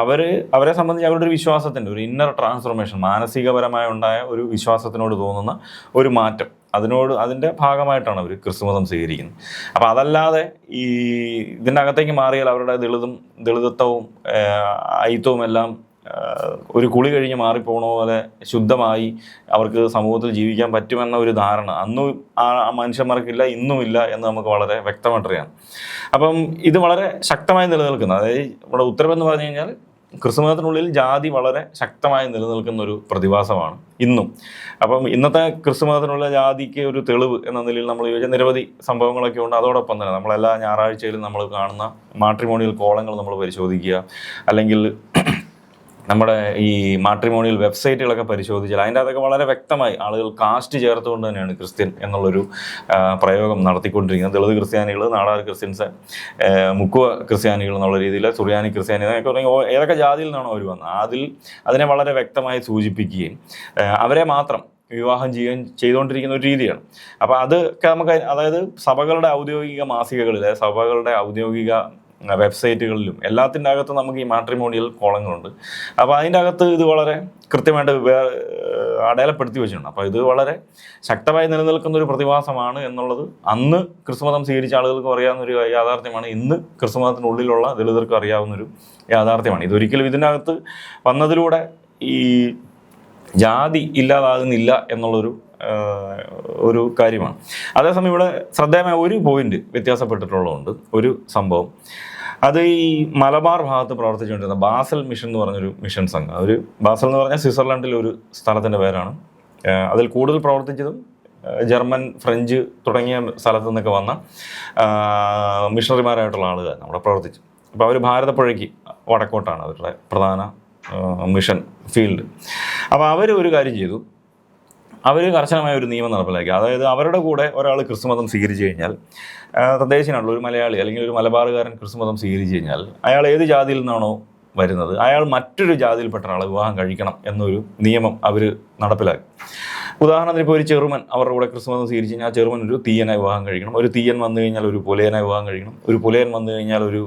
അവരെ സംബന്ധിച്ച് അവരുടെ ഒരു വിശ്വാസത്തിൻ്റെ ഒരു ഇന്നർ ട്രാൻസ്ഫോർമേഷൻ, മാനസികപരമായി ഉണ്ടായ ഒരു വിശ്വാസത്തിനോട് തോന്നുന്ന ഒരു മാറ്റം, അതിൻ്റെ ഭാഗമായിട്ടാണ് അവർ ക്രിസ്തുമതം സ്വീകരിക്കുന്നത്. അപ്പോൾ അതല്ലാതെ ഇതിൻ്റെ അകത്തേക്ക് മാറിയാൽ അവരുടെ ദളിതത്വവും അയിത്വവും എല്ലാം ഒരു കുളി കഴിഞ്ഞ് മാറിപ്പോണ പോലെ ശുദ്ധമായി അവർക്ക് സമൂഹത്തിൽ ജീവിക്കാൻ പറ്റുമെന്ന ഒരു ധാരണ അന്നും ആ മനുഷ്യന്മാർക്കില്ല, ഇന്നുമില്ല എന്ന് നമുക്ക് വളരെ വ്യക്തമായിട്ടറിയാം. അപ്പം ഇത് വളരെ ശക്തമായി നിലനിൽക്കുന്ന, അതായത് നമ്മുടെ ഉത്തരവെന്ന് പറഞ്ഞു കഴിഞ്ഞാൽ ക്രിസ്തുമതത്തിനുള്ളിൽ ജാതി വളരെ ശക്തമായി നിലനിൽക്കുന്ന ഒരു പ്രതിഭാസമാണ് ഇന്നും. അപ്പം ഇന്നത്തെ ക്രിസ്തുമതത്തിനുള്ള ജാതിക്ക് ഒരു തെളിവ് എന്ന നിലയിൽ നമ്മൾ ചോദിച്ചാൽ നിരവധി സംഭവങ്ങളൊക്കെ ഉണ്ട്. അതോടൊപ്പം തന്നെ നമ്മളെല്ലാ ഞായറാഴ്ചയിലും നമ്മൾ കാണുന്ന മാട്രിമോണിയൽ കോളങ്ങൾ നമ്മൾ പരിശോധിക്കുക, അല്ലെങ്കിൽ നമ്മുടെ ഈ മാട്രിമോണിയൽ വെബ്സൈറ്റുകളൊക്കെ പരിശോധിച്ചാൽ അതിൻ്റെ അതൊക്കെ വളരെ വ്യക്തമായി ആളുകൾ കാസ്റ്റ് ചേർത്തുകൊണ്ട് തന്നെയാണ് ക്രിസ്ത്യൻ എന്നുള്ളൊരു പ്രയോഗം നടത്തിക്കൊണ്ടിരിക്കുന്നത്. ദളിത് ക്രിസ്ത്യാനികൾ, നാടാർ ക്രിസ്ത്യൻസ്, മുക്കുവ ക്രിസ്ത്യാനികൾ എന്നുള്ള രീതിയിൽ, സുറിയാനി ക്രിസ്ത്യാനി എന്നൊക്കെ പറഞ്ഞാൽ ഏതൊക്കെ ജാതിയിൽ നിന്നാണോ അവർ വന്നത് അതിനെ വളരെ വ്യക്തമായി സൂചിപ്പിക്കുകയും അവരെ മാത്രം വിവാഹം ചെയ്തുകൊണ്ടിരിക്കുന്ന ഒരു രീതിയാണ്. അപ്പോൾ അതൊക്കെ നമുക്ക്, അതായത് സഭകളുടെ ഔദ്യോഗിക മാസികകളിൽ, സഭകളുടെ ഔദ്യോഗിക വെബ്സൈറ്റുകളിലും എല്ലാത്തിൻ്റെ അകത്ത് നമുക്ക് ഈ മാട്രിമോണിയൽ കോളങ്ങളുണ്ട്. അപ്പോൾ അതിൻ്റെ അകത്ത് ഇത് വളരെ കൃത്യമായിട്ട് അടയാളപ്പെടുത്തി വെച്ചിട്ടുണ്ട്. അപ്പോൾ ഇത് വളരെ ശക്തമായി നിലനിൽക്കുന്ന ഒരു പ്രതിഭാസമാണ് എന്നുള്ളത് അന്ന് ക്രിസ്തുമതം സ്വീകരിച്ച ആളുകൾക്ക് അറിയാവുന്നൊരു യാഥാർത്ഥ്യമാണ്. ഇന്ന് ക്രിസ്തുമതത്തിനുള്ളിലുള്ള ദളിതർക്ക് അറിയാവുന്നൊരു യാഥാർത്ഥ്യമാണ്. ഇതൊരിക്കലും ഇതിനകത്ത് വന്നതിലൂടെ ഈ ജാതി ഇല്ലാതാകുന്നില്ല എന്നുള്ളൊരു ഒരു കാര്യമാണ്. അതേസമയം ഇവിടെ ശ്രദ്ധേയമായ ഒരു പോയിന്റ് വ്യത്യാസപ്പെട്ടിട്ടുള്ളതുണ്ട്. ഒരു സംഭവം, അത് ഈ മലബാർ ഭാഗത്ത് പ്രവർത്തിച്ചുകൊണ്ടിരുന്ന ബാസൽ മിഷൻ എന്ന് പറഞ്ഞൊരു മിഷൻ സംഘം. ബാസൽ എന്ന് പറഞ്ഞാൽ സ്വിറ്റ്സർലൻഡിൽ ഒരു സ്ഥലത്തിൻ്റെ പേരാണ്. അതിൽ കൂടുതൽ പ്രവർത്തിച്ചതും ജർമ്മൻ, ഫ്രഞ്ച് തുടങ്ങിയ സ്ഥലത്തു നിന്നൊക്കെ വന്ന മിഷണറിമാരായിട്ടുള്ള ആളുകൾ അവിടെ പ്രവർത്തിച്ചു. അപ്പോൾ അവർ ഭാരതപ്പുഴയ്ക്ക് വടക്കോട്ടാണ് അവരുടെ പ്രധാന മിഷൻ ഫീൽഡ്. അപ്പോൾ അവർ ഒരു കാര്യം ചെയ്തു, അവർ കർശനമായ ഒരു നിയമം നടപ്പിലാക്കി. അതായത് അവരുടെ കൂടെ ഒരാൾ ക്രിസ്തുമതം സ്വീകരിച്ചു കഴിഞ്ഞാൽ, തദ്ദേശീയനായിട്ടുള്ള ഒരു മലയാളി അല്ലെങ്കിൽ ഒരു മലബാറുകാരൻ ക്രിസ്തുമതം സ്വീകരിച്ചു കഴിഞ്ഞാൽ, അയാൾ ഏത് ജാതിയിൽ നിന്നാണോ വരുന്നത് അയാൾ മറ്റൊരു ജാതിയിൽപ്പെട്ട ആളെ വിവാഹം കഴിക്കണം എന്നൊരു നിയമം അവർ നടപ്പിലാക്കി. ഉദാഹരണത്തിന് ഇപ്പോൾ ഒരു ചെറുമൻ അവരുടെ കൂടെ ക്രിസ്തുമതം സ്വീകരിച്ച് കഴിഞ്ഞാൽ ആ ചെറുമൻ ഒരു തീയനെ വിവാഹം കഴിക്കണം, ഒരു തീയൻ വന്നു കഴിഞ്ഞാൽ ഒരു പുലയനെ വിവാഹം കഴിക്കണം, ഒരു പുലയൻ വന്നു കഴിഞ്ഞാൽ ഒരു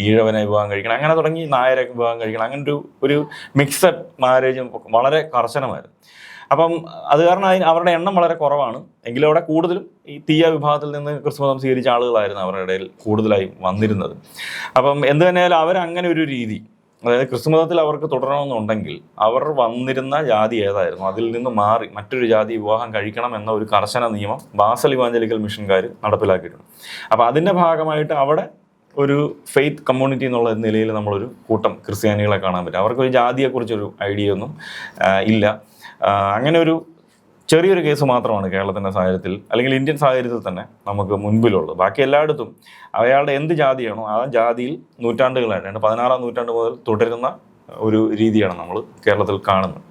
ഈഴവനെ വിവാഹം കഴിക്കണം, അങ്ങനെ തുടങ്ങി നായരെ വിവാഹം കഴിക്കണം. അങ്ങനെ ഒരു മിക്സഡ് മാരേജും വളരെ കർശനമായിരുന്നു. അപ്പം അത് കാരണം അവരുടെ എണ്ണം വളരെ കുറവാണ്. എങ്കിലും അവിടെ കൂടുതലും ഈ തീയ വിഭാഗത്തിൽ നിന്ന് ക്രിസ്തുമതം സ്വീകരിച്ച ആളുകളായിരുന്നു അവരുടെ ഇടയിൽ കൂടുതലായും വന്നിരുന്നത്. അപ്പം എന്ത് തന്നെയായാലും അവരങ്ങനെ ഒരു രീതി, അതായത് ക്രിസ്തുമതത്തിൽ അവർക്ക് തുടരണമെന്നുണ്ടെങ്കിൽ അവർ വന്നിരുന്ന ജാതി ഏതായിരുന്നു അതിൽ നിന്ന് മാറി മറ്റൊരു ജാതി വിവാഹം കഴിക്കണം എന്ന ഒരു കർശന നിയമം ബാസൽ ഇവാഞ്ചലിക്കൽ മിഷൻകാർ നടപ്പിലാക്കിയിട്ടുണ്ട്. അപ്പോൾ അതിൻ്റെ ഭാഗമായിട്ട് അവിടെ ഒരു ഫെയ്ത്ത് കമ്മ്യൂണിറ്റി എന്നുള്ള നിലയിൽ നമ്മളൊരു കൂട്ടം ക്രിസ്ത്യാനികളെ കാണാൻ പറ്റും. അവർക്കൊരു ജാതിയെക്കുറിച്ചൊരു ഐഡിയ ഒന്നും ഇല്ല. അങ്ങനെ ഒരു ചെറിയൊരു കേസ് മാത്രമാണ് കേരളത്തിൻ്റെ സാഹചര്യത്തിൽ അല്ലെങ്കിൽ ഇന്ത്യൻ സാഹചര്യത്തിൽ തന്നെ നമുക്ക് മുൻപിലുള്ളത്. ബാക്കി എല്ലായിടത്തും അയാളുടെ എന്ത് ജാതിയാണോ ആ ജാതിയിൽ നൂറ്റാണ്ടുകളായിട്ട് 16-ാം നൂറ്റാണ്ട് മുതൽ തുടരുന്ന ഒരു രീതിയാണ് നമ്മൾ കേരളത്തിൽ കാണുന്നത്.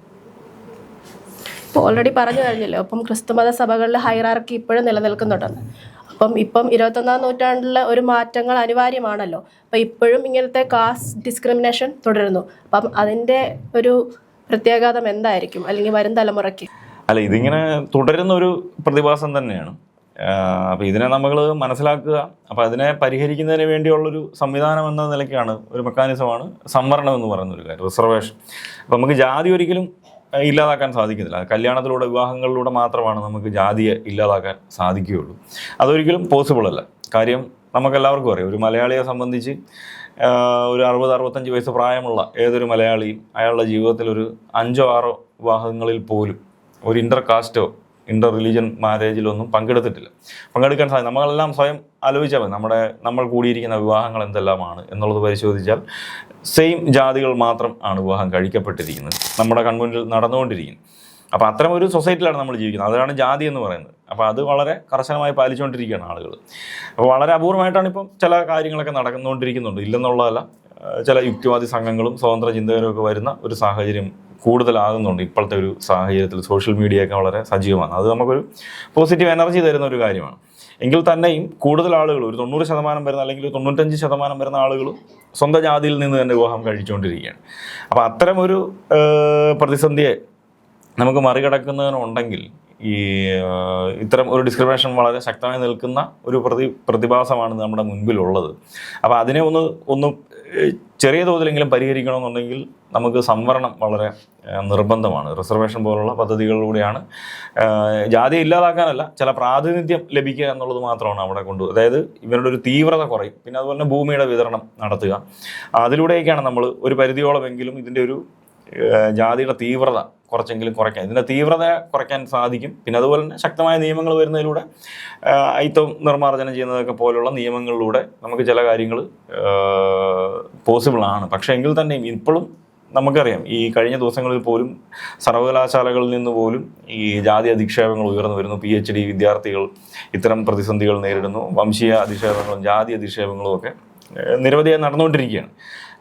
ഇപ്പോൾ ഓൾറെഡി പറഞ്ഞു കഴിഞ്ഞല്ലോ, അപ്പം ക്രിസ്തുമത സഭകളിലെ ഹൈറാർക്കി ഇപ്പോഴും നിലനിൽക്കുന്നുണ്ടെന്ന്. ഇപ്പം 21-ാം നൂറ്റാണ്ടിൽ ഒരു മാറ്റങ്ങൾ അനിവാര്യമാണല്ലോ. അപ്പം ഇപ്പോഴും ഇങ്ങനത്തെ കാസ്റ്റ് ഡിസ്ക്രിമിനേഷൻ തുടരുന്നു. അപ്പം അതിൻ്റെ ഒരു പ്രത്യാഘാതം എന്തായിരിക്കും അല്ലെങ്കിൽ വരും തലമുറയ്ക്ക്? അല്ല, ഇതിങ്ങനെ തുടരുന്ന ഒരു പ്രതിഭാസം തന്നെയാണ്. അപ്പോൾ ഇതിനെ നമ്മൾ മനസ്സിലാക്കുക. അപ്പോൾ അതിനെ പരിഹരിക്കുന്നതിന് വേണ്ടിയുള്ളൊരു സംവിധാനം എന്ന നിലയ്ക്കാണ്, ഒരു മെക്കാനിസമാണ് സംവരണം എന്ന് പറയുന്ന ഒരു കാര്യം, റിസർവേഷൻ. അപ്പോൾ നമുക്ക് ജാതി ഒരിക്കലും ഇല്ലാതാക്കാൻ സാധിക്കുന്നില്ല. കല്യാണത്തിലൂടെ, വിവാഹങ്ങളിലൂടെ മാത്രമാണ് നമുക്ക് ജാതിയെ ഇല്ലാതാക്കാൻ സാധിക്കുകയുള്ളൂ. അതൊരിക്കലും പോസിബിൾ അല്ല. കാര്യം നമുക്കെല്ലാവർക്കും അറിയാം, ഒരു മലയാളിയെ സംബന്ധിച്ച് ഒരു 60-65 വയസ്സ് പ്രായമുള്ള ഏതൊരു മലയാളിയും അയാളുടെ ജീവിതത്തിൽ ഒരു 5-6 വിവാഹങ്ങളിൽ പോലും ഒരു ഇൻ്റർ കാസ്റ്റോ ഇൻ്റർ റിലീജിയൻ മാരേജിലൊന്നും പങ്കെടുക്കാൻ സാധിക്കും. നമ്മളെല്ലാം സ്വയം ആലോചിച്ചാൽ മതി, നമ്മൾ കൂടിയിരിക്കുന്ന വിവാഹങ്ങൾ എന്തെല്ലാമാണ് എന്നുള്ളത് പരിശോധിച്ചാൽ സെയിം ജാതികൾ മാത്രം ആണ് വിവാഹം കഴിക്കപ്പെട്ടിരിക്കുന്നത്, നമ്മുടെ കൺമുന്നിൽ നടന്നുകൊണ്ടിരിക്കുന്നത്. അപ്പോൾ അത്തരം ഒരു സൊസൈറ്റിയിലാണ് നമ്മൾ ജീവിക്കുന്നത്. അതാണ് ജാതി എന്ന് പറയുന്നത്. അപ്പോൾ അത് വളരെ കർശനമായി പാലിച്ചുകൊണ്ടിരിക്കുകയാണ് ആളുകൾ. അപ്പോൾ വളരെ അപൂർവമായിട്ടാണ് ഇപ്പം ചില കാര്യങ്ങളൊക്കെ നടന്നുകൊണ്ടിരിക്കുന്നുണ്ട്, ഇല്ലെന്നുള്ളതല്ല. ചില യുക്തിവാദി സംഘങ്ങളും സ്വതന്ത്ര ചിന്തകരും ഒക്കെ വരുന്ന ഒരു സാഹചര്യം കൂടുതലാകുന്നുണ്ട് ഇപ്പോഴത്തെ ഒരു സാഹചര്യത്തിൽ. സോഷ്യൽ മീഡിയയൊക്കെ വളരെ സജീവമാണ്. അത് നമുക്കൊരു പോസിറ്റീവ് എനർജി തരുന്ന ഒരു കാര്യമാണ്. എങ്കിൽ തന്നെയും കൂടുതൽ ആളുകൾ, ഒരു 90% വരുന്ന അല്ലെങ്കിൽ 95% വരുന്ന ആളുകൾ സ്വന്തം ജാതിയിൽ നിന്ന് തന്നെ വിവാഹം കഴിച്ചുകൊണ്ടിരിക്കുകയാണ്. അപ്പോൾ അത്തരം ഒരു പ്രതിസന്ധിയെ നമുക്ക് മറികടക്കുന്നതിനുണ്ടെങ്കിൽ ഇത്തരം ഒരു ഡിസ്ക്രിമിനേഷൻ വളരെ ശക്തമായി നിൽക്കുന്ന ഒരു പ്രതിഭാസമാണ് നമ്മുടെ മുൻപിലുള്ളത്. അപ്പോൾ അതിനെ ഒന്ന് ചെറിയ തോതിലെങ്കിലും പരിഹരിക്കണമെന്നുണ്ടെങ്കിൽ നമുക്ക് സംവരണം വളരെ നിർബന്ധമാണ്. റിസർവേഷൻ പോലുള്ള പദ്ധതികളിലൂടെയാണ് ജാതി ഇല്ലാതാക്കാനല്ല, ചില പ്രാതിനിധ്യം ലഭിക്കുക എന്നുള്ളത് മാത്രമാണ് അവിടെ അതായത് ഇവരുടെ ഒരു തീവ്രത കുറയും. പിന്നെ അതുപോലെ തന്നെ ഭൂമിയുടെ വിതരണം നടത്തുക, അതിലൂടെയൊക്കെയാണ് നമ്മൾ ഒരു പരിധിയോളമെങ്കിലും ഇതിൻ്റെ ഒരു ജാതിയുടെ തീവ്രത കുറച്ചെങ്കിലും കുറയ്ക്കാൻ, ഇതിൻ്റെ തീവ്രത കുറയ്ക്കാൻ സാധിക്കും. പിന്നെ അതുപോലെ തന്നെ ശക്തമായ നിയമങ്ങൾ വരുന്നതിലൂടെ, അയിത്തം നിർമ്മാർജ്ജനം ചെയ്യുന്നതൊക്കെ പോലുള്ള നിയമങ്ങളിലൂടെ നമുക്ക് ചില കാര്യങ്ങൾ പോസിബിളാണ്. പക്ഷേ എങ്കിൽ തന്നെയും ഇപ്പോഴും നമുക്കറിയാം, ഈ കഴിഞ്ഞ ദിവസങ്ങളിൽ പോലും സർവകലാശാലകളിൽ നിന്ന് പോലും ഈ ജാതി അധിക്ഷേപങ്ങൾ ഉയർന്നു വരുന്നു. PhD വിദ്യാർത്ഥികൾ ഇത്തരം പ്രതിസന്ധികൾ നേരിടുന്നു. വംശീയ അധിക്ഷേപങ്ങളും ജാതി അധിക്ഷേപങ്ങളും ഒക്കെ നിരവധിയായി നടന്നുകൊണ്ടിരിക്കുകയാണ്.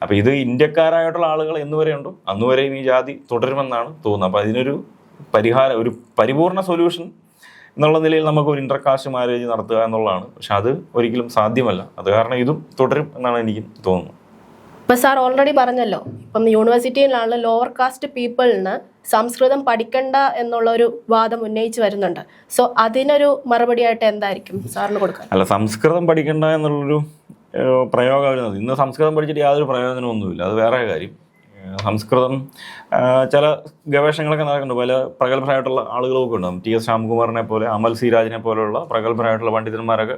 അപ്പോൾ ഇത് ഇന്ത്യക്കാരായിട്ടുള്ള ആളുകൾ എന്നുവരെയുണ്ടോ അന്നുവരെയും ഈ ജാതി തുടരുമെന്നാണ് തോന്നുന്നത്. അപ്പോൾ അതിനൊരു പരിഹാരം, ഒരു പരിപൂർണ സൊല്യൂഷൻ എന്നുള്ള നിലയിൽ നമുക്ക് ഒരു ഇൻ്റർകാസ്റ്റ് മാരേജ് നടത്തുക എന്നുള്ളതാണ്. പക്ഷെ അത് ഒരിക്കലും സാധ്യമല്ല. അത് കാരണം ഇതും തുടരും എന്നാണ് എനിക്ക് തോന്നുന്നത്. ഇപ്പം സാർ ഓൾറെഡി പറഞ്ഞല്ലോ, ഇപ്പം യൂണിവേഴ്സിറ്റിയിലാണ് ലോവർ കാസ്റ്റ് പീപ്പിളിന് സംസ്കൃതം പഠിക്കണ്ട എന്നുള്ളൊരു വാദം ഉന്നയിച്ച് വരുന്നുണ്ട്. സോ അതിനൊരു മറുപടിയായിട്ട് എന്തായിരിക്കും സാറിന് കൊടുക്കുക? അല്ല, സംസ്കൃതം പഠിക്കണ്ട എന്നുള്ളൊരു പ്രയോഗം വരുന്നത്, ഇന്ന് സംസ്കൃതം പഠിച്ചിട്ട് യാതൊരു പ്രയോജനമൊന്നുമില്ല. അത് വേറെ കാര്യം. സംസ്കൃതം ചില ഗവേഷണങ്ങളൊക്കെ നടക്കുന്നുണ്ട്. പല പ്രഗത്ഭരായിട്ടുള്ള ആളുകളൊക്കെ ഉണ്ടാകും. TS ശ്യാംകുമാറിനെ പോലെ, അമൽ സി രാജിനെ പോലെയുള്ള പ്രഗത്ഭരായിട്ടുള്ള പണ്ഡിതന്മാരൊക്കെ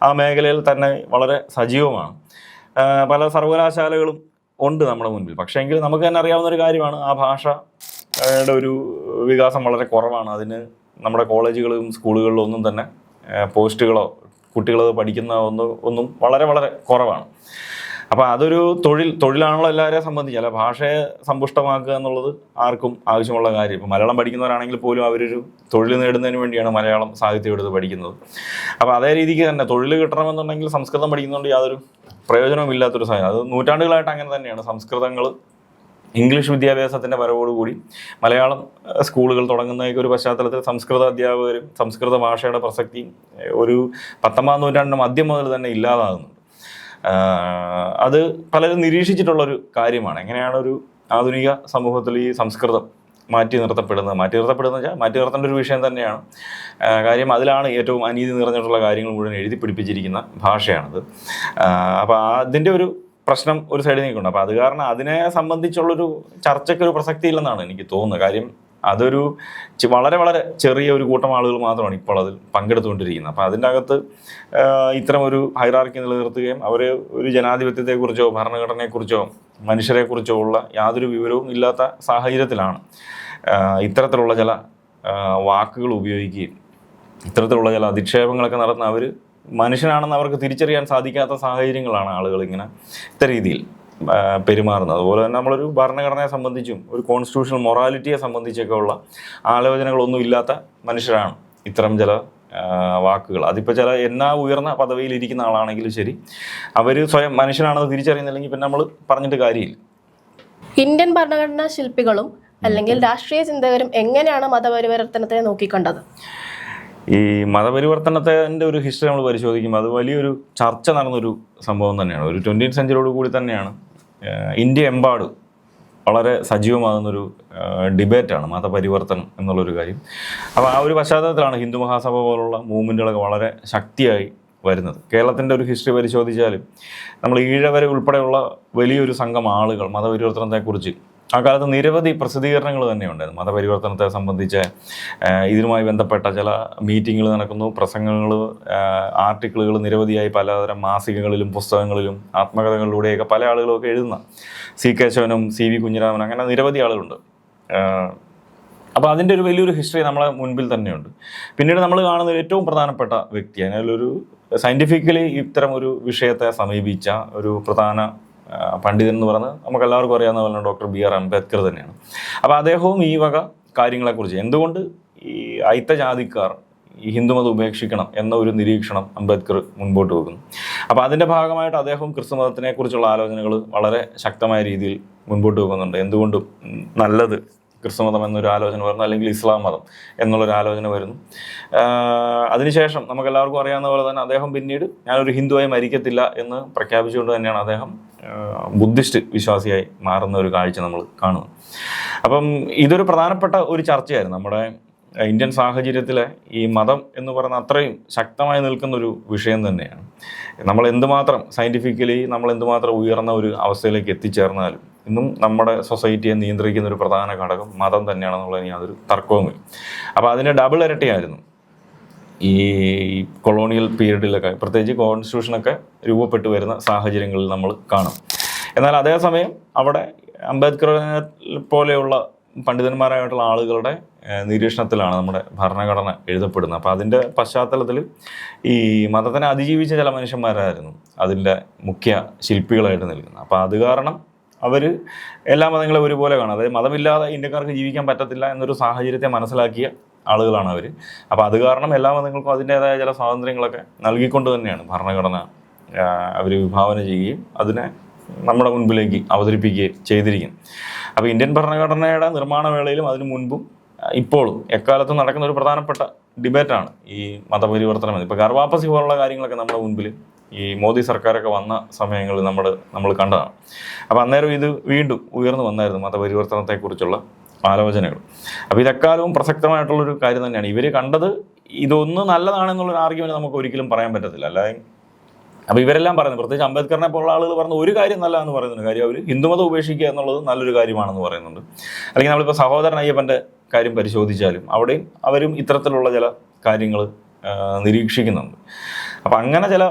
ആ മേഖലയിൽ തന്നെ വളരെ സജീവമാണ്. പല സർവകലാശാലകളും ഉണ്ട് നമ്മുടെ മുൻപിൽ. പക്ഷേ എങ്കിൽ നമുക്ക് തന്നെ അറിയാവുന്ന ഒരു കാര്യമാണ്, ആ ഭാഷയുടെ ഒരു വികാസം വളരെ കുറവാണ്. അതിന് നമ്മുടെ കോളേജുകളിലും സ്കൂളുകളിലും ഒന്നും തന്നെ പോസ്റ്റുകളോ കുട്ടികൾ പഠിക്കുന്ന ഒന്നും വളരെ വളരെ കുറവാണ്. അപ്പോൾ അതൊരു തൊഴിലാണല്ലോ എല്ലാവരെയും സംബന്ധിച്ച്. അല്ല, ഭാഷയെ സമ്പുഷ്ടമാക്കുക എന്നുള്ളത് ആർക്കും ആവശ്യമുള്ള കാര്യം. ഇപ്പോൾ മലയാളം പഠിക്കുന്നവരാണെങ്കിൽ പോലും അവരൊരു തൊഴിൽ നേടുന്നതിന് വേണ്ടിയാണ് മലയാളം സാഹിത്യം എടുത്ത് പഠിക്കുന്നത്. അപ്പോൾ അതേ രീതിക്ക് തന്നെ തൊഴിൽ കിട്ടണമെന്നുണ്ടെങ്കിൽ സംസ്കൃതം പഠിക്കുന്നതുകൊണ്ട് യാതൊരു പ്രയോജനവും ഇല്ലാത്തൊരു സാധനം. അത് നൂറ്റാണ്ടുകളായിട്ട് അങ്ങനെ തന്നെയാണ്. സംസ്കൃതങ്ങൾ ഇംഗ്ലീഷ് വിദ്യാഭ്യാസത്തിൻ്റെ വരവോടുകൂടി മലയാളം സ്കൂളുകൾ തുടങ്ങുന്നതൊക്കെ ഒരു പശ്ചാത്തലത്തിൽ സംസ്കൃത അധ്യാപകരും സംസ്കൃത ഭാഷയുടെ പ്രസക്തി ഒരു 19-ാം നൂറ്റാണ്ടിൻ്റെ മധ്യം മുതൽ തന്നെ ഇല്ലാതാകുന്നുണ്ട്. അത് പലരും നിരീക്ഷിച്ചിട്ടുള്ളൊരു കാര്യമാണ്. എങ്ങനെയാണ് ഒരു ആധുനിക സമൂഹത്തിൽ ഈ സംസ്കൃതം മാറ്റി നിർത്തപ്പെടുന്നത് മാറ്റി നിർത്തേണ്ട ഒരു വിഷയം തന്നെയാണ്. കാര്യം അതിലാണ് ഏറ്റവും അനീതി നിറഞ്ഞിട്ടുള്ള കാര്യങ്ങൾ മുഴുവൻ എഴുതി പിടിപ്പിച്ചിരിക്കുന്ന ഭാഷയാണത്. അപ്പോൾ അതിൻ്റെ ഒരു പ്രശ്നം ഒരു സൈഡിൽ നിൽക്കുന്നുണ്ട്. അപ്പോൾ അത് കാരണം അതിനെ സംബന്ധിച്ചുള്ളൊരു ചർച്ചയ്ക്കൊരു പ്രസക്തി ഇല്ലെന്നാണ് എനിക്ക് തോന്നുന്നത്. കാര്യം അതൊരു വളരെ വളരെ ചെറിയ ഒരു കൂട്ടം ആളുകൾ മാത്രമാണ് ഇപ്പോൾ അതിൽ പങ്കെടുത്തുകൊണ്ടിരിക്കുന്നത്. അപ്പോൾ അതിൻ്റെ അകത്ത് ഇത്തരം ഒരു ഹൈറാർക്കി നിലനിർത്തുകയും അവർ ഒരു ജനാധിപത്യത്തെക്കുറിച്ചോ ഭരണഘടനയെക്കുറിച്ചോ മനുഷ്യരെക്കുറിച്ചോ ഉള്ള യാതൊരു വിവരവും ഇല്ലാത്ത സാഹചര്യത്തിലാണ് ഇത്തരത്തിലുള്ള ചില വാക്കുകൾ ഉപയോഗിക്കുകയും ഇത്തരത്തിലുള്ള ചില അധിക്ഷേപങ്ങളൊക്കെ നടത്തുന്ന അവർ മനുഷ്യനാണെന്ന് അവർക്ക് തിരിച്ചറിയാൻ സാധിക്കാത്ത സാഹചര്യങ്ങളാണ് ആളുകൾ ഇങ്ങനെ ഇത്തരം രീതിയിൽ പെരുമാറുന്നത്. അതുപോലെ തന്നെ നമ്മളൊരു ഭരണഘടനയെ സംബന്ധിച്ചും ഒരു കോൺസ്റ്റിറ്റ്യൂഷണൽ മൊറാലിറ്റിയെ സംബന്ധിച്ചൊക്കെ ഉള്ള ആലോചനകളൊന്നും ഇല്ലാത്ത മനുഷ്യരാണ് ഇത്തരം ചില വാക്കുകൾ. അതിപ്പോൾ ചില ഉയർന്ന പദവിയിൽ ഇരിക്കുന്ന ആളാണെങ്കിലും ശരി, അവർ സ്വയം മനുഷ്യനാണെന്ന് തിരിച്ചറിയുന്നില്ലെങ്കിൽ പിന്നെ നമ്മൾ പറഞ്ഞിട്ട് കാര്യമില്ല. ഇന്ത്യൻ ഭരണഘടനാ ശില്പികളും അല്ലെങ്കിൽ രാഷ്ട്രീയ ചിന്തകരും എങ്ങനെയാണ് മതപരിവർത്തനത്തെ നോക്കിക്കണ്ടത്? ഈ മതപരിവർത്തനത്തിൻ്റെ ഒരു ഹിസ്റ്ററി നമ്മൾ പരിശോധിക്കുമ്പോൾ അത് വലിയൊരു ചർച്ച നടന്നൊരു സംഭവം തന്നെയാണ്. ഒരു 20th സെഞ്ച്വറിയോട് കൂടി തന്നെയാണ് ഇന്ത്യ എമ്പാടും വളരെ സജീവമാകുന്നൊരു ഡിബേറ്റാണ് മതപരിവർത്തനം എന്നുള്ളൊരു കാര്യം. അപ്പോൾ ആ ഒരു പശ്ചാത്തലത്തിലാണ് ഹിന്ദു മഹാസഭ പോലുള്ള മൂവ്മെൻറ്റുകളൊക്കെ വളരെ ശക്തിയായി വരുന്നത്. കേരളത്തിൻ്റെ ഒരു ഹിസ്റ്ററി പരിശോധിച്ചാലും നമ്മൾ ഈഴവരെ ഉൾപ്പെടെയുള്ള വലിയൊരു സംഘം ആളുകൾ മതപരിവർത്തനത്തെക്കുറിച്ച് ആ കാലത്ത് നിരവധി പ്രസിദ്ധീകരണങ്ങൾ തന്നെയുണ്ടായിരുന്നു. മതപരിവർത്തനത്തെ സംബന്ധിച്ച് ഇതിനുമായി ബന്ധപ്പെട്ട ചില മീറ്റിങ്ങുകൾ നടക്കുന്നു, പ്രസംഗങ്ങൾ, ആർട്ടിക്കിളുകൾ നിരവധിയായി പലതരം മാസികകളിലും പുസ്തകങ്ങളിലും ആത്മകഥകളിലൂടെയൊക്കെ പല ആളുകളൊക്കെ എഴുതുന്ന സി കേശവനും CV കുഞ്ഞിരാമനും അങ്ങനെ നിരവധി ആളുകളുണ്ട്. അപ്പോൾ അതിൻ്റെ ഒരു വലിയൊരു ഹിസ്റ്ററി നമ്മളെ മുൻപിൽ തന്നെയുണ്ട്. പിന്നീട് നമ്മൾ കാണുന്ന ഏറ്റവും പ്രധാനപ്പെട്ട വ്യക്തി, അതിലൊരു സയൻറ്റിഫിക്കലി ഇത്തരം ഒരു വിഷയത്തെ സമീപിച്ച ഒരു പ്രധാന പണ്ഡിതൻ എന്ന് പറഞ്ഞാൽ നമുക്കെല്ലാവർക്കും അറിയാവുന്ന പോലെ ഡോക്ടർ BR അംബേദ്കർ തന്നെയാണ്. അപ്പോൾ അദ്ദേഹവും ഈ വക കാര്യങ്ങളെക്കുറിച്ച് എന്തുകൊണ്ട് ഈ അയിത്തജാതിക്കാർ ഈ ഹിന്ദുമതം ഉപേക്ഷിക്കണം എന്ന ഒരു നിരീക്ഷണം അംബേദ്കർ മുൻപോട്ട് വെക്കുന്നു. അപ്പോൾ അതിൻ്റെ ഭാഗമായിട്ട് അദ്ദേഹം ക്രിസ്തുമതത്തിനെക്കുറിച്ചുള്ള ആലോചനകൾ വളരെ ശക്തമായ രീതിയിൽ മുൻപോട്ട് വെക്കുന്നുണ്ട്. എന്തുകൊണ്ടും നല്ലത് ക്രിസ്തുമതം എന്നൊരു ആലോചന വരുന്നു, അല്ലെങ്കിൽ ഇസ്ലാം മതം എന്നുള്ളൊരു ആലോചന വരുന്നു. അതിനുശേഷം നമുക്കെല്ലാവർക്കും അറിയാവുന്ന പോലെ തന്നെ അദ്ദേഹം പിന്നീട് ഞാനൊരു ഹിന്ദുവായി മരിക്കത്തില്ല എന്ന് പ്രഖ്യാപിച്ചുകൊണ്ട് തന്നെയാണ് അദ്ദേഹം ബുദ്ധിസ്റ്റ് വിശ്വാസിയായി മാറുന്ന ഒരു കാഴ്ച നമ്മൾ കാണുന്നു. അപ്പം ഇതൊരു പ്രധാനപ്പെട്ട ഒരു ചർച്ചയായിരുന്നു. നമ്മുടെ ഇന്ത്യൻ സാഹചര്യത്തിലെ ഈ മതം എന്ന് പറയുന്ന അത്രയും ശക്തമായി നിൽക്കുന്നൊരു വിഷയം തന്നെയാണ്. നമ്മൾ എന്തുമാത്രം സയൻറ്റിഫിക്കലി നമ്മൾ എന്തുമാത്രം ഉയർന്ന ഒരു അവസ്ഥയിലേക്ക് എത്തിച്ചേർന്നാലും ഇന്നും നമ്മുടെ സൊസൈറ്റിയെ നിയന്ത്രിക്കുന്ന ഒരു പ്രധാന ഘടകം മതം തന്നെയാണെന്നുള്ളതിന് യാതൊരു തർക്കവുമില്ല. അപ്പോൾ അതിന് ഡബിൾ ഇരട്ടിയായിരുന്നു ഈ കൊളോണിയൽ പീരീഡിലൊക്കെ, പ്രത്യേകിച്ച് കോൺസ്റ്റിറ്റ്യൂഷനൊക്കെ രൂപപ്പെട്ടു വരുന്ന സാഹചര്യങ്ങളിൽ നമ്മൾ കാണും. എന്നാൽ അതേസമയം അവിടെ അംബേദ്കറിനെ പോലെയുള്ള പണ്ഡിതന്മാരായിട്ടുള്ള ആളുകളുടെ നിരീക്ഷണത്തിലാണ് നമ്മുടെ ഭരണഘടന എഴുതപ്പെടുന്നത്. അപ്പോൾ അതിൻ്റെ പശ്ചാത്തലത്തിൽ ഈ മതത്തിനെ അതിജീവിച്ച ചില മനുഷ്യന്മാരായിരുന്നു അതിൻ്റെ മുഖ്യ ശില്പികളായിട്ട് നിൽക്കുന്നത്. അപ്പോൾ അത് കാരണം അവർ എല്ലാ മതങ്ങളെ ഒരുപോലെ കാണും. അതായത് മതമില്ലാതെ ഇന്ത്യക്കാർക്ക് ജീവിക്കാൻ പറ്റത്തില്ല എന്നൊരു സാഹചര്യത്തെ മനസ്സിലാക്കിയ ആളുകളാണ് അവർ. അപ്പോൾ അത് കാരണം എല്ലാ മതങ്ങൾക്കും അതിൻ്റേതായ ചില സ്വാതന്ത്ര്യങ്ങളൊക്കെ നൽകിക്കൊണ്ട് തന്നെയാണ് ഭരണഘടന അവർ വിഭാവന ചെയ്യുകയും അതിനെ നമ്മുടെ മുൻപിലേക്ക് അവതരിപ്പിക്കുകയും ചെയ്തിരിക്കും. അപ്പോൾ ഇന്ത്യൻ ഭരണഘടനയുടെ നിർമ്മാണ വേളയിലും അതിനു മുൻപും ഇപ്പോഴും എക്കാലത്തും നടക്കുന്ന ഒരു പ്രധാനപ്പെട്ട ഡിബേറ്റാണ് ഈ മതപരിവർത്തനം എന്ന്. ഇപ്പോൾ ഗർഭാപ്പസി പോലുള്ള കാര്യങ്ങളൊക്കെ നമ്മുടെ മുൻപിൽ ഈ മോദി സർക്കാരൊക്കെ വന്ന സമയങ്ങളിൽ നമ്മൾ കണ്ടതാണ്. അപ്പോൾ അന്നേരം ഇത് വീണ്ടും ഉയർന്നു വന്നായിരുന്നു മതപരിവർത്തനത്തെക്കുറിച്ചുള്ള ആലോചനകൾ. അപ്പോൾ ഇതെക്കാലവും പ്രസക്തമായിട്ടുള്ളൊരു കാര്യം തന്നെയാണ്. ഇവർ കണ്ടത് ഇതൊന്നും നല്ലതാണെന്നുള്ളൊരു ആർഗ്യുമെന്റ് നമുക്ക് ഒരിക്കലും പറയാൻ പറ്റത്തില്ല. അല്ലാതെ അപ്പോൾ ഇവരെല്ലാം പറയുന്നത്, പ്രത്യേകിച്ച് അംബേദ്കറിനെ പോലുള്ള ആളുകൾ പറഞ്ഞ ഒരു കാര്യം നല്ല എന്ന് പറയുന്നുണ്ട്. കാര്യം അവർ ഹിന്ദുമതം ഉപേക്ഷിക്കുക എന്നുള്ളത് നല്ലൊരു കാര്യമാണെന്ന് പറയുന്നുണ്ട്. അല്ലെങ്കിൽ നമ്മളിപ്പോൾ സഹോദരൻ അയ്യപ്പൻ്റെ കാര്യം പരിശോധിച്ചാലും അവിടെയും അവരും ഇത്തരത്തിലുള്ള ചില കാര്യങ്ങൾ നിരീക്ഷിക്കുന്നുണ്ട്. അപ്പം അങ്ങനെ ചില